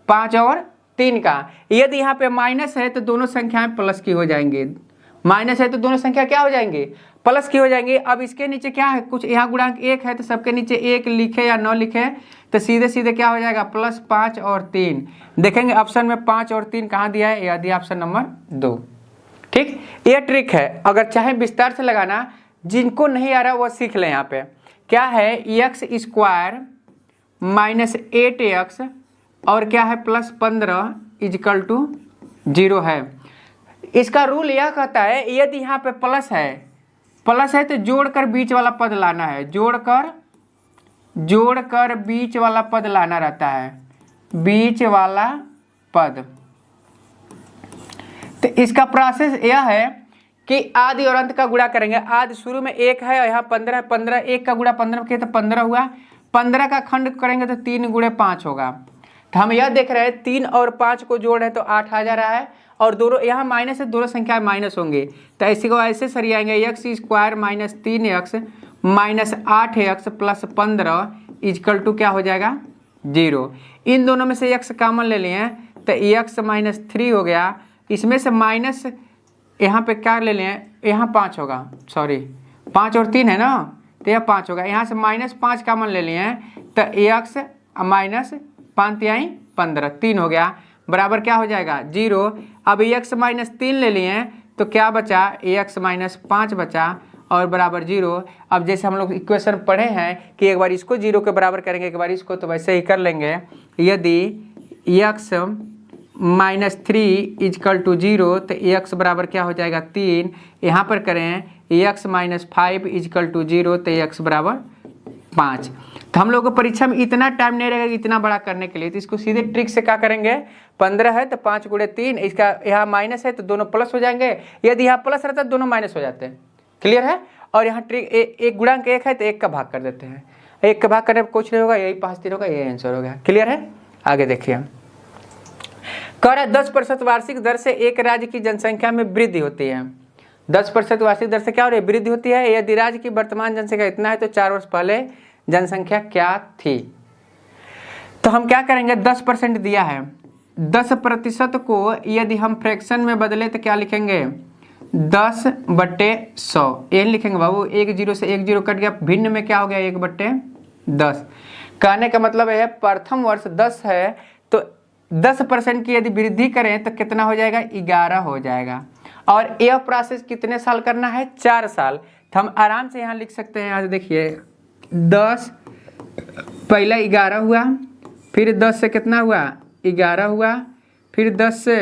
5 और 3 का। यदि यहाँ पे माइनस है तो दोनों संख्याएं प्लस की हो जाएंगी माइनस है तो दोनों संख्या क्या हो जाएंगी प्लस की हो जाएंगी। अब इसके नीचे क्या है कुछ यहाँ गुणांक 1 है तो सबके नीचे 1 लिखे या 9 लिखे तो सीधे सीधे क्या हो जाएगा प्लस 5 और 3। देखेंगे ऑप्शन में 5 और 3 कहाँ दिया है यदि ऑप्शन नंबर 2। ठीक ये ट्रिक है अगर चाहे विस्तार से लगाना जिनको नहीं आ रहा वो सीख लें। यहाँ पे क्या है x स्क्वायर माइनस 8x और क्या है प्लस 15 इजकल टू 0 है। इसका रूल यह कहता है यदि यहाँ पे प्लस है तो जोड़कर बीच वाला पद लाना है जोड़कर बीच वाला पद लाना रहता है बीच वाला पद। तो इसका प्रोसेस यह है कि आदि और अंत का गुणा करेंगे। आदि शुरू में 1 है और यहाँ 15 है 15 1 का गुणा 15 किया तो 15 हुआ 15 का खंड करेंगे तो 3 गुणे 5 होगा। तो हम यह देख रहे हैं 3 और 5 को जोड़ रहे हैं तो 8 आ जा रहा है और दोनों यहाँ माइनस है दोनों संख्या माइनस होंगे तो इसी को ऐसे सरियाएंगे x square minus 3x minus 8x plus 15 is equal to क्या हो जाएगा 0। इन दोनों में से x कॉमन ले लिए तो x माइनस 3 हो गया। इसमें से माइनस यहाँ पे क्या ले लें यहाँ 5 होगा सॉरी 5 और 3 है ना तो यह 5 होगा। यहाँ से माइनस 5 कॉमन ले लिए तो x माइनस 5 यानी 15 3 हो गया बराबर क्या हो जाएगा 0। अब x माइनस 3 ले लिए तो क्या बचा x माइनस 5 बचा और बराबर 0। अब जैसे हम लोग इक्वेशन पढ़े हैं कि एक बार इसको 0 के बराबर करेंगे एक बार इसको तो वैसे ही कर लेंगे। यदि x माइनस 3 इजकल टू 0 तो x बराबर क्या हो जाएगा 3। यहाँ पर करें x माइनस 5 इजकल टू 0 तो x बराबर 5। तो हम लोग को परीक्षा में इतना टाइम नहीं रहेगा इतना बड़ा करने के लिए तो इसको सीधे ट्रिक से क्या करेंगे 15 है तो 5 गुणे 3 इसका यहाँ माइनस है तो दोनों प्लस हो जाएंगे यदि यहाँ प्लस रहता है दोनों माइनस हो जाते हैं। क्लियर है। और यहाँ ट्रिक एक गुणांक 1 है तो 1 का भाग कर देते हैं 1 का भाग करने पर कुछ नहीं होगा यही 5 3 होगा यही आंसर हो गया। क्लियर है। आगे देखिए कह रहा है 10% वार्षिक दर से एक राज्य की जनसंख्या में वृद्धि होती है। 10% वार्षिक दर से क्या हो रही है वृद्धि होती है। यदि राज्य की वर्तमान जनसंख्या इतना है तो 4 वर्ष पहले जनसंख्या क्या थी। तो हम क्या करेंगे 10% दिया है 10% को यदि हम फ्रैक्शन में बदले तो क्या लिखेंगे 10/100 ये लिखेंगे बाबू 1 0 से 1 0 कट गया भिन्न में क्या हो गया 1/10। कहने का मतलब है प्रथम वर्ष 10 है तो 10% की यदि वृद्धि करें तो कितना हो जाएगा 11 हो जाएगा। और यह प्रोसेस कितने साल करना है 4 साल। तो हम आराम से यहाँ लिख सकते हैं। यहाँ देखिए 10 पहला 11 हुआ फिर 10 से कितना हुआ 11 हुआ फिर 10 से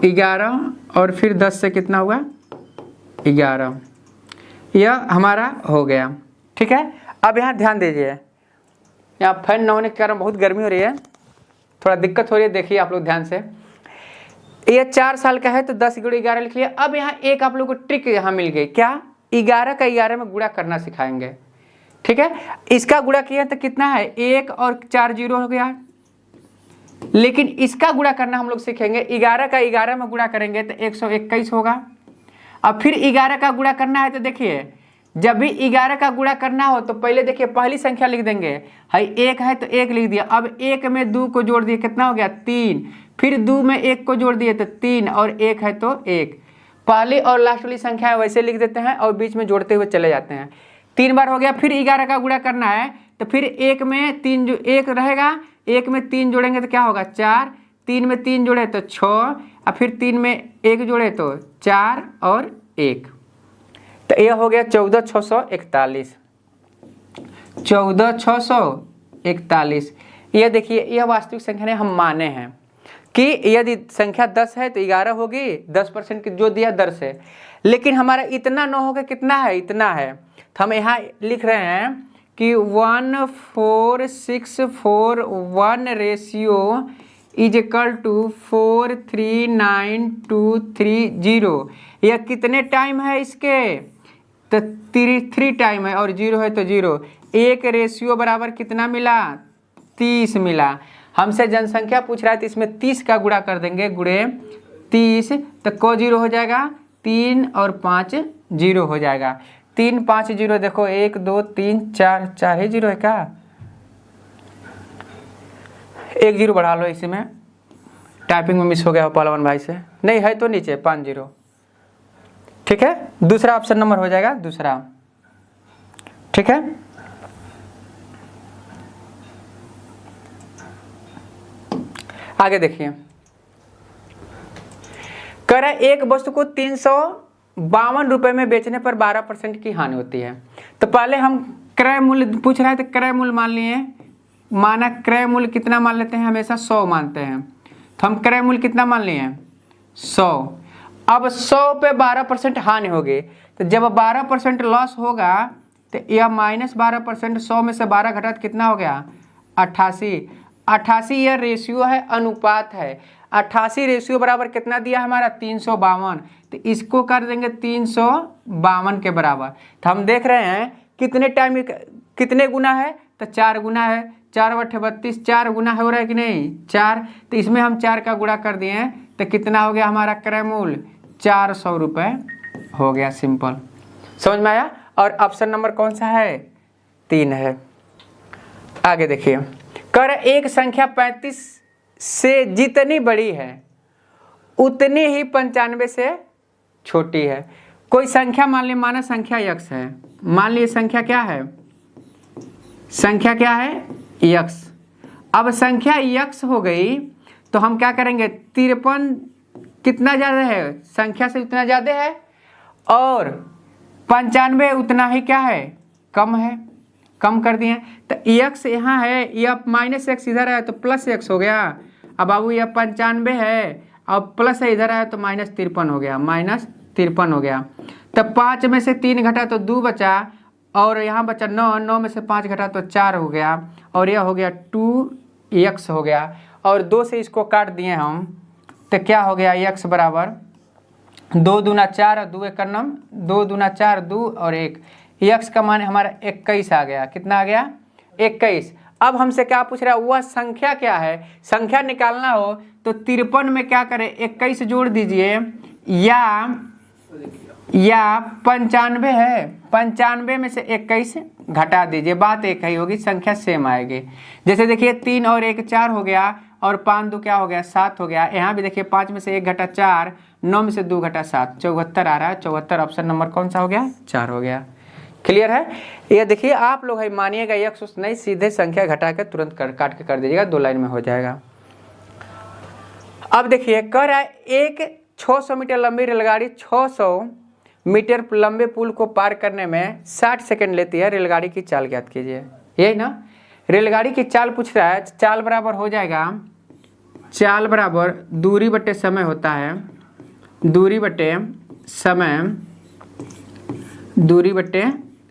11 और फिर 10 से कितना हुआ 11 यह हमारा हो गया। ठीक है। अब यहाँ ध्यान दीजिए यहाँ फैन न होने के कारण बहुत गर्मी हो रही है थोड़ा दिक्कत हो रही है। देखिए आप लोग ध्यान से ये 4 साल का है तो 10 गुणे 11 लिख लिया। अब यहाँ एक आप लोग को ट्रिक यहाँ मिल गई क्या 11 का 11 में गुणा करना सिखाएंगे। ठीक है। इसका गुणा किया तो कितना है 1 और 4 0 हो गया लेकिन इसका गुणा करना हम लोग सीखेंगे 11 का 11 में गुणा करेंगे तो 121 होगा। अब फिर 11 का गुणा करना है तो देखिए जब भी 11 का गुणा करना हो तो पहले देखिए पहली संख्या लिख देंगे, है 1 है तो 1 लिख दिया। अब 1 में 2 को जोड़ दिए, कितना हो गया 3, फिर 2 में 1 को जोड़ दिए तो 3, और 1 है तो 1। पहली और लास्ट वाली संख्या है वैसे लिख देते हैं और बीच में जोड़ते हुए चले जाते हैं। 3 बार हो गया, फिर 11 का गुणा करना है तो फिर 1 में 3 जो 1 रहेगा, 1 में 3 जोड़ेंगे तो क्या होगा 4, 3 में 3 जोड़े तो 6, और फिर 3 में 1 जोड़े तो 4 और 1, तो यह हो गया 14,641। 14,641। यह देखिए यह वास्तविक संख्या ने हम माने हैं कि यदि संख्या 10 है तो 11 होगी, 10% की जो दिया 10 है, लेकिन हमारा इतना न होगा, कितना है इतना है, तो हम यहाँ लिख रहे हैं कि 14641 रेशियो इज इक्वल टू 439,230। यह कितने टाइम है इसके, तो 3 टाइम है, और 0 है तो 0। एक रेशियो बराबर कितना मिला 30 मिला। हमसे जनसंख्या पूछ रहा है तो इसमें 30 का गुणा कर देंगे, गुणे 30 तो को 0 हो जाएगा, 3 और 5 0 हो जाएगा। 3 5 0, देखो 1 2 3 4, 4 ही 0 है क्या, 1 0 बढ़ा लो, इसी में टाइपिंग में मिस हो गया पहलवान भाई से, नहीं है तो नीचे 5 0, ठीक है। दूसरा ऑप्शन नंबर हो जाएगा दूसरा, ठीक है। आगे देखिए, कह रहा है एक वस्तु को 352 रुपए में बेचने पर 12% की हानि होती है। तो पहले हम क्रय मूल्य पूछ रहा है तो क्रय मूल्य मान लिए, माना क्रय मूल्य कितना मान लेते हैं, हमेशा 100 मानते हैं, तो हम क्रय मूल्य कितना मान लिए 100। अब 100 पे 12% हानि होगी, तो जब 12% लॉस होगा तो यह -12%, 100 में से 12 घटा कितना हो गया 88। 88 यह रेशियो है, अनुपात है। 88 रेशियो बराबर कितना दिया हमारा 352, तो इसको कर देंगे 352 के बराबर। तो हम देख रहे हैं कितने टाइम कितने गुना है, तो 4 गुना है, 4 × 32, 4 गुना हो रहा है कि नहीं 4, तो इसमें हम 4 का गुणा कर दिए तो कितना हो गया हमारा क्रय मूल्य 400 रुपये हो गया। सिंपल, समझ में आया। और ऑप्शन नंबर कौन सा है 3 है। आगे देखिए, कर एक संख्या 35 से जितनी बड़ी है उतनी ही 95 से छोटी है। कोई संख्या मान ली, माना संख्या x है, मान ली संख्या क्या है, संख्या क्या है x। अब संख्या x हो गई तो हम क्या करेंगे 53 कितना ज़्यादा है, संख्या से उतना ज़्यादा है, और 95 उतना ही क्या है कम है, कम कर दिए। तो x यहाँ है, यह -x इधर है तो +x हो गया। अब बाबू यह 95 है और प्लस है इधर है तो -53 हो गया, -53 हो गया। तो 5 में से 3 घटा तो 2 बचा, और यहाँ बचा 9, 9 में से 5 घटा तो 4 हो गया, और यह हो गया 2x हो गया। और 2 से इसको काट दिए हम तो क्या हो गया x बराबर 2 दूना 4 और 2 1 9, 2 दूना 4 2 और 1, x का मान हमारा 21 आ गया। कितना आ गया 21। अब हमसे क्या पूछ रहा है, वह संख्या क्या है। संख्या निकालना हो तो 53 में क्या करें 21 जोड़ दीजिए, या 95 है, 95 में से 21 घटा दीजिए, बात एक ही होगी, संख्या सेम आएगी। जैसे देखिए 3 और 1 4 हो गया, और 5 2 क्या हो गया 7 हो गया। यहाँ भी देखिए 5 में से 1 घटा 4, 9 में से 2 घटा 7, 74 आ रहा है। 74 ऑप्शन नंबर कौन सा हो गया 4 हो गया। क्लियर है। ये देखिए आप लोग है मानिएगा x उस नहीं, सीधे संख्या घटा के तुरंत काट के कर दीजिएगा, 2 लाइन में हो जाएगा। अब देखिए कह रहा है एक 600 मीटर लंबी रेलगाड़ी 600 मीटर लंबे पुल को पार करने में 60 सेकंड लेती है, रेलगाड़ी की चाल ज्ञात कीजिए। यही ना, रेलगाड़ी की चाल पूछ रहा है। चाल बराबर हो जाएगा, चाल बराबर दूरी बटे समय होता है, दूरी बटे समय, दूरी बटे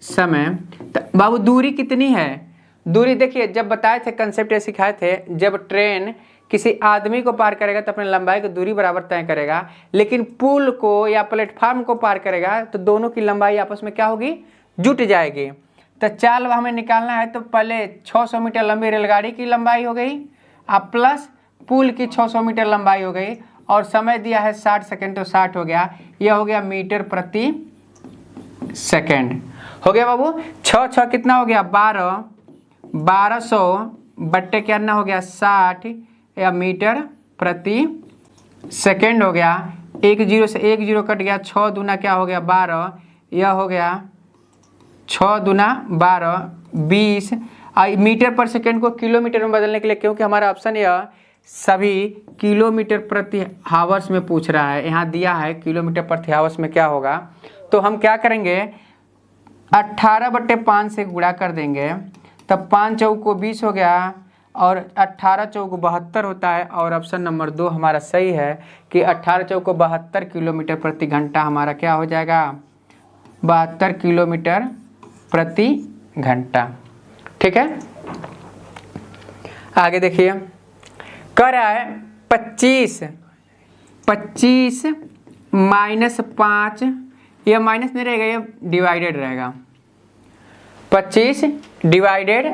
समय। तो बाबू दूरी कितनी है, दूरी देखिए जब बताए थे कंसेप्ट ये सिखाए थे, जब ट्रेन किसी आदमी को पार करेगा तो अपने लंबाई की दूरी बराबर तय करेगा, लेकिन पुल को या प्लेटफार्म को पार करेगा तो दोनों की लंबाई आपस में क्या होगी जुट जाएगी। तो चाल हमें निकालना है तो पहले 600 मीटर लंबी रेलगाड़ी की लंबाई हो गई, अब प्लस पुल की 600 मीटर लंबाई हो गई, और समय दिया है 60 सेकेंड तो 60 हो गया, यह हो गया मीटर प्रति सेकेंड। हो गया बाबू। 6 6 कितना हो गया 12, 1200 बट्टे क्या हो गया 60 या मीटर प्रति सेकेंड हो गया। 1 0 से 1 0 कट गया, 6 दूना क्या हो गया 12, यह हो गया 6 दूना 12 20। मीटर पर सेकेंड को किलोमीटर में बदलने के लिए, क्योंकि हमारा ऑप्शन यह सभी किलोमीटर प्रति हावर्स में पूछ रहा है, यहाँ दिया है किलोमीटर प्रति हावर्स में क्या होगा, तो हम क्या करेंगे 18/5 से गुणा कर देंगे, तब 5 चौक को 20 हो गया और 18 चौक 72 होता है। और ऑप्शन नंबर 2 हमारा सही है कि 18 चौक 72 किलोमीटर प्रति घंटा हमारा क्या हो जाएगा 72 किलोमीटर प्रति घंटा। ठीक है, आगे देखिए कह रहा है 25 माइनस 5, यह माइनस नहीं रहेगा, यह डिवाइडेड रहेगा। 25 डिवाइडेड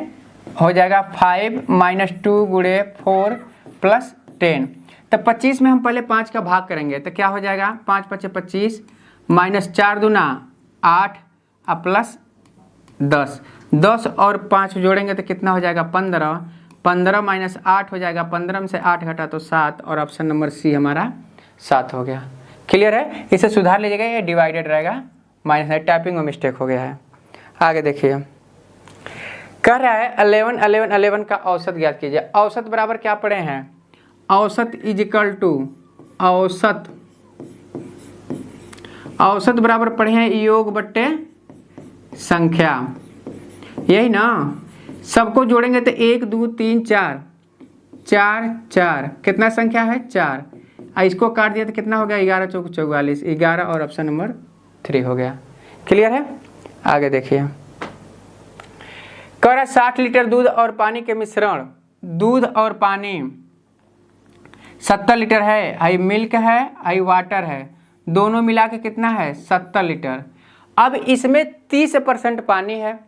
हो जाएगा 5 माइनस 2 गुणे 4 प्लस 10। तो 25 में हम पहले 5 का भाग करेंगे तो क्या हो जाएगा 5 5 25 माइनस 4 दूना 8 प्लस 10, 10 और 5 जोड़ेंगे तो कितना हो जाएगा 15, 15 माइनस 8 हो जाएगा, 15 में से 8 घटा तो 7, और ऑप्शन नंबर सी हमारा 7 हो गया। क्लियर है, इसे सुधार लीजिएगा, ये डिवाइडेड रहेगा, माइनस है, टाइपिंग में मिस्टेक हो गया है। आगे देखिए कह रहा है 11 11 11 का औसत ज्ञात कीजिए। औसत बराबर क्या पढ़े हैं, औसत इज इक्वल टू औसत बराबर पढ़े हैं योग बट्टे संख्या, यही ना। सबको जोड़ेंगे तो 1 2 3 4 4 4, कितना संख्या है 4, इसको काट दिया तो कितना हो गया 11 चौक 44, 11 और ऑप्शन नंबर 3 हो गया। क्लियर है, आगे देखिए कह रहा 60 लीटर दूध और पानी के मिश्रण, दूध और पानी 70 लीटर है, आई मिल्क है आई वाटर है, दोनों मिला के कितना है 70 लीटर। अब इसमें 30% पानी है,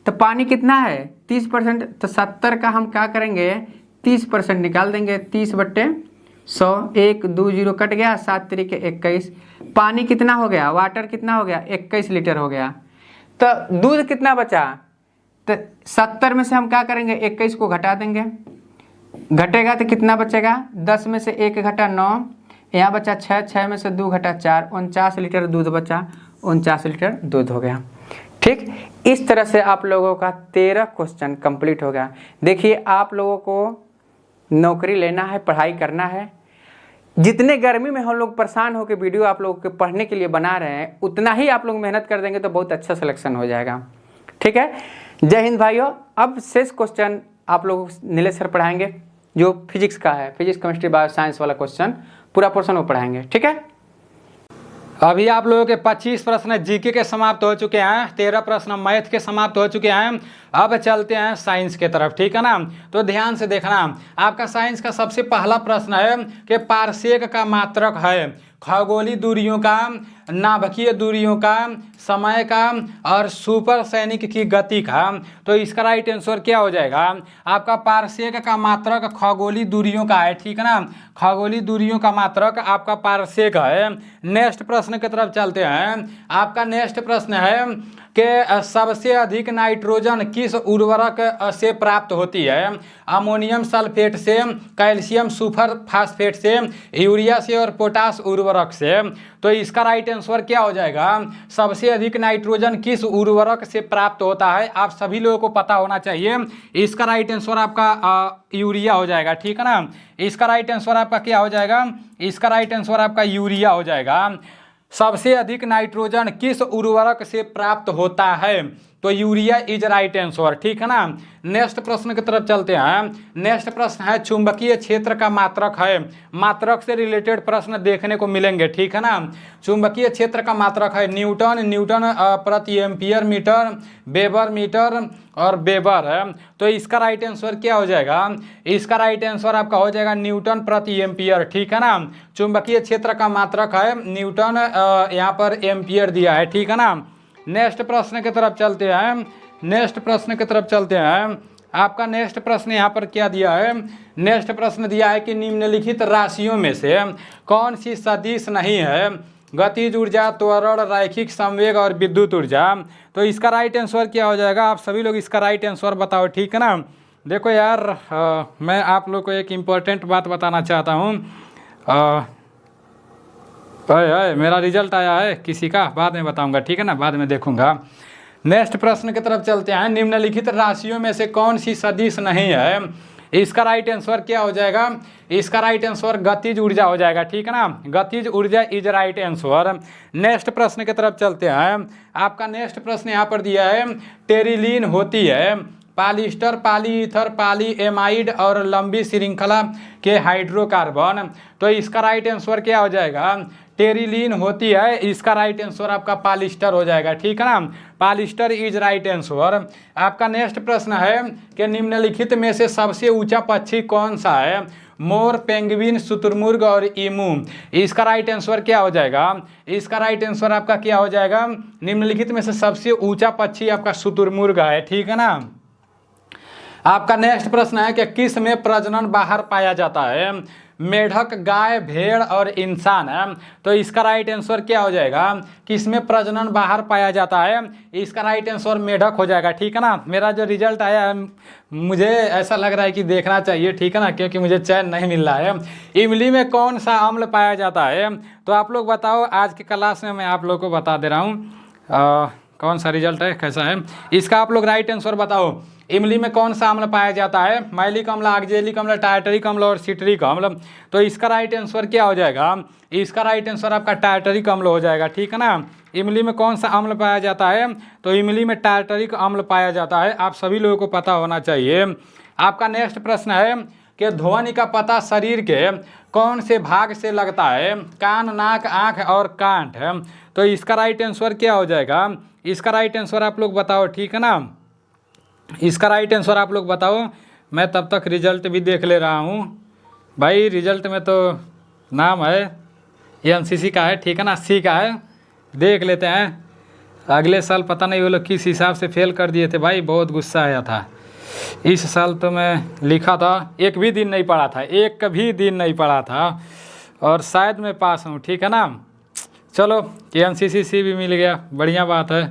तो पानी कितना है 30%, तो 70 का हम क्या करेंगे 30% निकाल देंगे, 30/100, 1 2 0 कट गया, 7 3 21। पानी कितना हो गया, वाटर कितना हो गया 21 लीटर हो गया। तो दूध कितना बचा, तो 70 में से हम क्या करेंगे 21 को घटा देंगे, घटेगा तो कितना बचेगा 10 में से 1 घटा 9, यहाँ बचा 6, 6 में से 2 घटा 4, 49 लीटर दूध बचा, 49 लीटर दूध हो गया। ठीक, इस तरह से आप लोगों का 13 क्वेश्चन कंप्लीट हो गया। देखिए आप लोगों को नौकरी लेना है, पढ़ाई करना है, जितने गर्मी में हम लोग परेशान होकर वीडियो आप लोगों के पढ़ने के लिए बना रहे हैं, उतना ही आप लोग मेहनत कर देंगे तो बहुत अच्छा सिलेक्शन हो जाएगा। ठीक है, जय हिंद भाइयों। अब शेष क्वेश्चन आप लोग नीलेश सर पढ़ाएंगे, जो फिजिक्स का है, फिजिक्स केमिस्ट्री बायो साइंस वाला क्वेश्चन पूरा पोर्शन वो पढ़ाएंगे। ठीक है, अभी आप लोगों के 25 प्रश्न जीके के समाप्त हो चुके हैं, 13 प्रश्न मैथ के समाप्त हो चुके हैं। अब चलते हैं साइंस के तरफ, ठीक है ना। तो ध्यान से देखना, आपका साइंस का सबसे पहला प्रश्न है कि पारसेक का मात्रक है खगोलीय दूरियों का, नाभिकीय दूरियों का, समय का और सुपरसोनिक की गति का। तो इसका राइट आंसर क्या हो जाएगा, आपका पारसेक का मात्रक खगोलीय दूरियों का है, ठीक है ना। खगोलीय दूरियों का मात्रक आपका पारसेक है। नेक्स्ट प्रश्न की तरफ चलते हैं। आपका नेक्स्ट प्रश्न है कि सबसे अधिक नाइट्रोजन किस उर्वरक से प्राप्त होती है, अमोनियम सल्फेट से, कैल्शियम सुपर फास्फेट से, यूरिया से और पोटास उर्वरक से। तो इसका राइट आंसर क्या हो जाएगा, सबसे अधिक नाइट्रोजन किस उर्वरक से प्राप्त होता है, आप सभी लोगों को पता होना चाहिए। इसका राइट आंसर आपका यूरिया हो जाएगा, ठीक है ना। इसका राइट आंसर आपका क्या हो जाएगा, इसका राइट आंसर आपका यूरिया हो जाएगा। सबसे अधिक नाइट्रोजन किस उर्वरक से प्राप्त होता है, तो यूरिया इज राइट आंसर, ठीक है ना। नेक्स्ट प्रश्न की तरफ चलते हैं। नेक्स्ट प्रश्न है चुंबकीय क्षेत्र का मात्रक है, मात्रक से रिलेटेड प्रश्न देखने को मिलेंगे, ठीक है ना। चुंबकीय क्षेत्र का मात्रक है न्यूटन, न्यूटन प्रति एम्पियर मीटर, वेबर मीटर और वेबर है। तो इसका राइट आंसर क्या हो जाएगा, इसका राइट आंसर आपका हो जाएगा न्यूटन प्रति एम्पियर, ठीक है ना। चुंबकीय क्षेत्र का मात्रक है न्यूटन, यहाँ पर एम्पियर दिया है, ठीक है ना। नेक्स्ट प्रश्न की तरफ चलते हैं। नेक्स्ट प्रश्न की तरफ चलते हैं। आपका नेक्स्ट प्रश्न यहाँ पर क्या दिया है, नेक्स्ट प्रश्न दिया है कि निम्नलिखित राशियों में से कौन सी सदिश नहीं है, गतिज ऊर्जा, त्वरण, रैखिक संवेग और विद्युत ऊर्जा। तो इसका राइट आंसर क्या हो जाएगा? आप सभी लोग इसका राइट आंसर बताओ, ठीक है ना। देखो यार, मैं आप लोग को एक इम्पोर्टेंट बात बताना चाहता हूँ। मेरा रिजल्ट आया है किसी का, बाद में बताऊंगा, ठीक है ना, बाद में देखूंगा। नेक्स्ट प्रश्न की तरफ चलते हैं। निम्नलिखित राशियों में से कौन सी सदिश नहीं है? इसका राइट आंसर क्या हो जाएगा? इसका राइट आंसर गतिज ऊर्जा हो जाएगा, ठीक है ना। गतिज ऊर्जा इज राइट आंसर। नेक्स्ट प्रश्न की तरफ चलते हैं। आपका नेक्स्ट प्रश्न यहाँ पर दिया है, टेरिलीन होती है पॉलिएस्टर, पॉलीईथर, पॉलीएमाइड और लंबी श्रृंखला के हाइड्रोकार्बन। तो इसका राइट आंसर क्या हो जाएगा? टेरिलीन होती है, इसका राइट आंसर आपका पॉलिएस्टर हो जाएगा, ठीक है ना। Polyester is right answer. आपका नेक्स्ट प्रश्न है कि निम्नलिखित में से सबसे ऊंचा पक्षी कौन सा है? मोर, पेंगुइन, शुतुरमुर्ग और ईमू। इसका राइट आंसर क्या हो जाएगा? इसका राइट आंसर आपका क्या हो जाएगा? निम्नलिखित में से सबसे ऊंचा पक्षी आपका शुतुरमुर्ग है, ठीक है ना। आपका नेक्स्ट प्रश्न है कि किस में प्रजनन बाहर पाया जाता है? मेढक, गाय, भेड़ और इंसान है। तो इसका राइट आंसर क्या हो जाएगा? किस में प्रजनन बाहर पाया जाता है? इसका राइट आंसर मेढक हो जाएगा, ठीक है ना। मेरा जो रिजल्ट आया है, मुझे ऐसा लग रहा है कि देखना चाहिए, ठीक है ना, क्योंकि मुझे चैन नहीं मिल रहा है। इमली में कौन सा अम्ल पाया जाता है? तो आप लोग बताओ, आज की क्लास में मैं आप लोग को बता दे रहा हूँ कौन सा रिजल्ट है, कैसा है। इसका आप लोग राइट आंसर बताओ। इमली में कौन सा अम्ल पाया जाता है? मैलिक अम्ल, ऑक्जेलिक अम्ल, टार्टरिक अम्ल और सिट्रिक अम्ल। तो इसका राइट आंसर क्या हो जाएगा? इसका राइट आंसर आपका टार्टरिक अम्ल हो जाएगा, ठीक है ना। इमली में कौन सा अम्ल पाया जाता है? तो इमली में टार्टरिक अम्ल पाया जाता है। आप सभी लोगों को पता होना चाहिए। आपका नेक्स्ट प्रश्न है कि ध्वनि का पता शरीर के कौन से भाग से लगता है? कान, नाक, आँख और कांठ। तो इसका राइट आंसर क्या हो जाएगा? इसका राइट आंसर आप लोग बताओ, ठीक है ना। इसका राइट आंसर आप लोग बताओ। मैं तब तक रिजल्ट भी देख ले रहा हूँ भाई। रिजल्ट में तो नाम है एनसीसी का है, ठीक है ना, सी का है। देख लेते हैं। अगले साल पता नहीं वो लोग किस हिसाब से फेल कर दिए थे भाई, बहुत गुस्सा आया था। इस साल तो मैं लिखा था, एक भी दिन नहीं पढ़ा था, एक भी दिन नहीं पढ़ा था, और शायद मैं पास हूँ, ठीक है ना। चलो, एनसीसी सी भी मिल गया, बढ़िया बात है।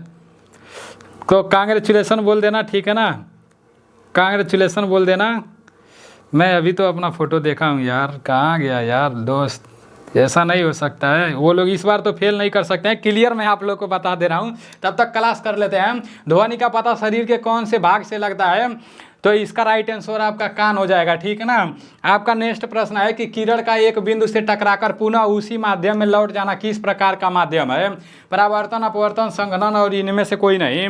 तो कांग्रेचुलेसन बोल देना, ठीक है ना, कांग्रेचुलेसन बोल देना। मैं अभी तो अपना फ़ोटो देखा हूँ यार, कहाँ गया यार दोस्त, ऐसा नहीं हो सकता है। वो लोग इस बार तो फेल नहीं कर सकते हैं। क्लियर मैं आप लोग को बता दे रहा हूँ, तब तक क्लास कर लेते हैं। ध्वनि का पता शरीर के कौन से भाग से लगता है? तो इसका राइट आंसर आपका कान हो जाएगा, ठीक है ना। आपका नेक्स्ट प्रश्न है कि किरण का एक बिंदु से टकराकर पुनः उसी माध्यम में लौट जाना किस प्रकार का माध्यम है? परावर्तन, अपवर्तन, संघनन और इनमें से कोई नहीं।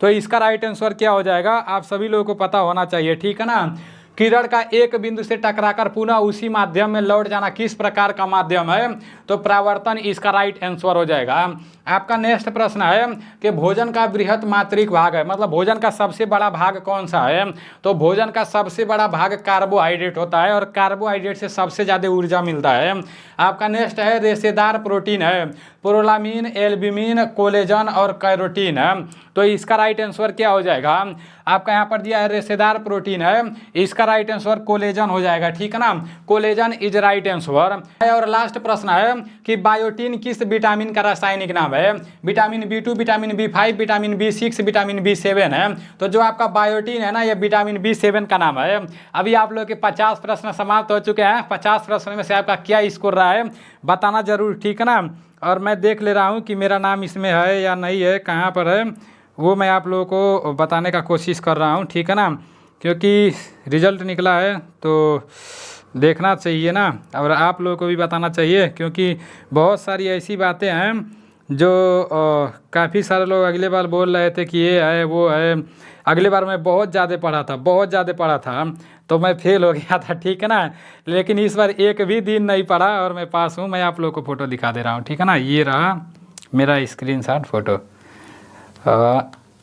तो इसका राइट आंसर क्या हो जाएगा? आप सभी लोगों को पता होना चाहिए, ठीक है ना। किरण का एक बिंदु से टकराकर पुनः उसी माध्यम में लौट जाना किस प्रकार का माध्यम है? तो परावर्तन इसका राइट आंसर हो जाएगा। आपका नेक्स्ट प्रश्न है कि भोजन का बृहत मात्रिक भाग है, मतलब भोजन का सबसे बड़ा भाग कौन सा है? तो भोजन का सबसे बड़ा भाग कार्बोहाइड्रेट होता है, और कार्बोहाइड्रेट से सबसे ज़्यादा ऊर्जा मिलता है। आपका नेक्स्ट है रेशेदार प्रोटीन है, प्रोलामीन, एल्ब्यूमिन, कोलेजन और कैरोटीन है। तो इसका राइट आंसर क्या हो जाएगा? आपका यहाँ पर दिया है रेशेदार प्रोटीन है, इसका राइट आंसर कोलेजन हो जाएगा, ठीक है ना। Collagen is right answer. और लास्ट प्रश्न है कि बायोटीन किस विटामिन का रासायनिक नाम है? Vitamin B2, vitamin B5, vitamin B6, vitamin B7 है। तो जो आपका बायोटीन है ना, ये विटामिन B7 का नाम है। अभी आप लोग के 50 प्रश्न समाप्त हो चुके हैं। 50 प्रश्न में से आपका क्या स्कोर रहा है बताना जरूर, ठीक है ना। और मैं देख ले रहा हूँ कि मेरा नाम इसमें है या नहीं है, कहाँ पर है, वो मैं आप लोगों को बताने का कोशिश कर रहा हूँ, ठीक है ना। क्योंकि रिजल्ट निकला है तो देखना चाहिए ना, और आप लोगों को भी बताना चाहिए, क्योंकि बहुत सारी ऐसी बातें हैं जो काफ़ी सारे लोग अगले बार बोल रहे थे कि ये है वो है। अगले बार मैं बहुत ज़्यादा पढ़ा था तो मैं फेल हो गया था, ठीक है ना। लेकिन इस बार एक भी दिन नहीं पढ़ा और मैं पास हूँ। मैं आप लोगों को फ़ोटो दिखा दे रहा हूँ, ठीक है ना। ये रहा मेरा स्क्रीनशॉट फ़ोटो,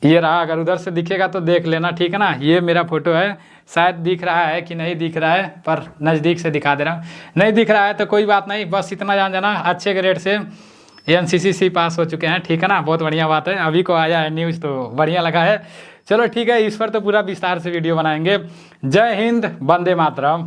ये रहा। अगर उधर से दिखेगा तो देख लेना, ठीक है ना। ये मेरा फ़ोटो है, शायद दिख रहा है कि नहीं दिख रहा है, पर नज़दीक से दिखा दे रहा हूँ। नहीं दिख रहा है तो कोई बात नहीं, बस इतना जान जाना अच्छे ग्रेड से NCC पास हो चुके हैं, ठीक है ना। बहुत बढ़िया बात है, अभी को आया है न्यूज़ तो बढ़िया लगा है। चलो ठीक है, इस पर तो पूरा विस्तार से वीडियो बनाएंगे। जय हिंद, वंदे मातरम।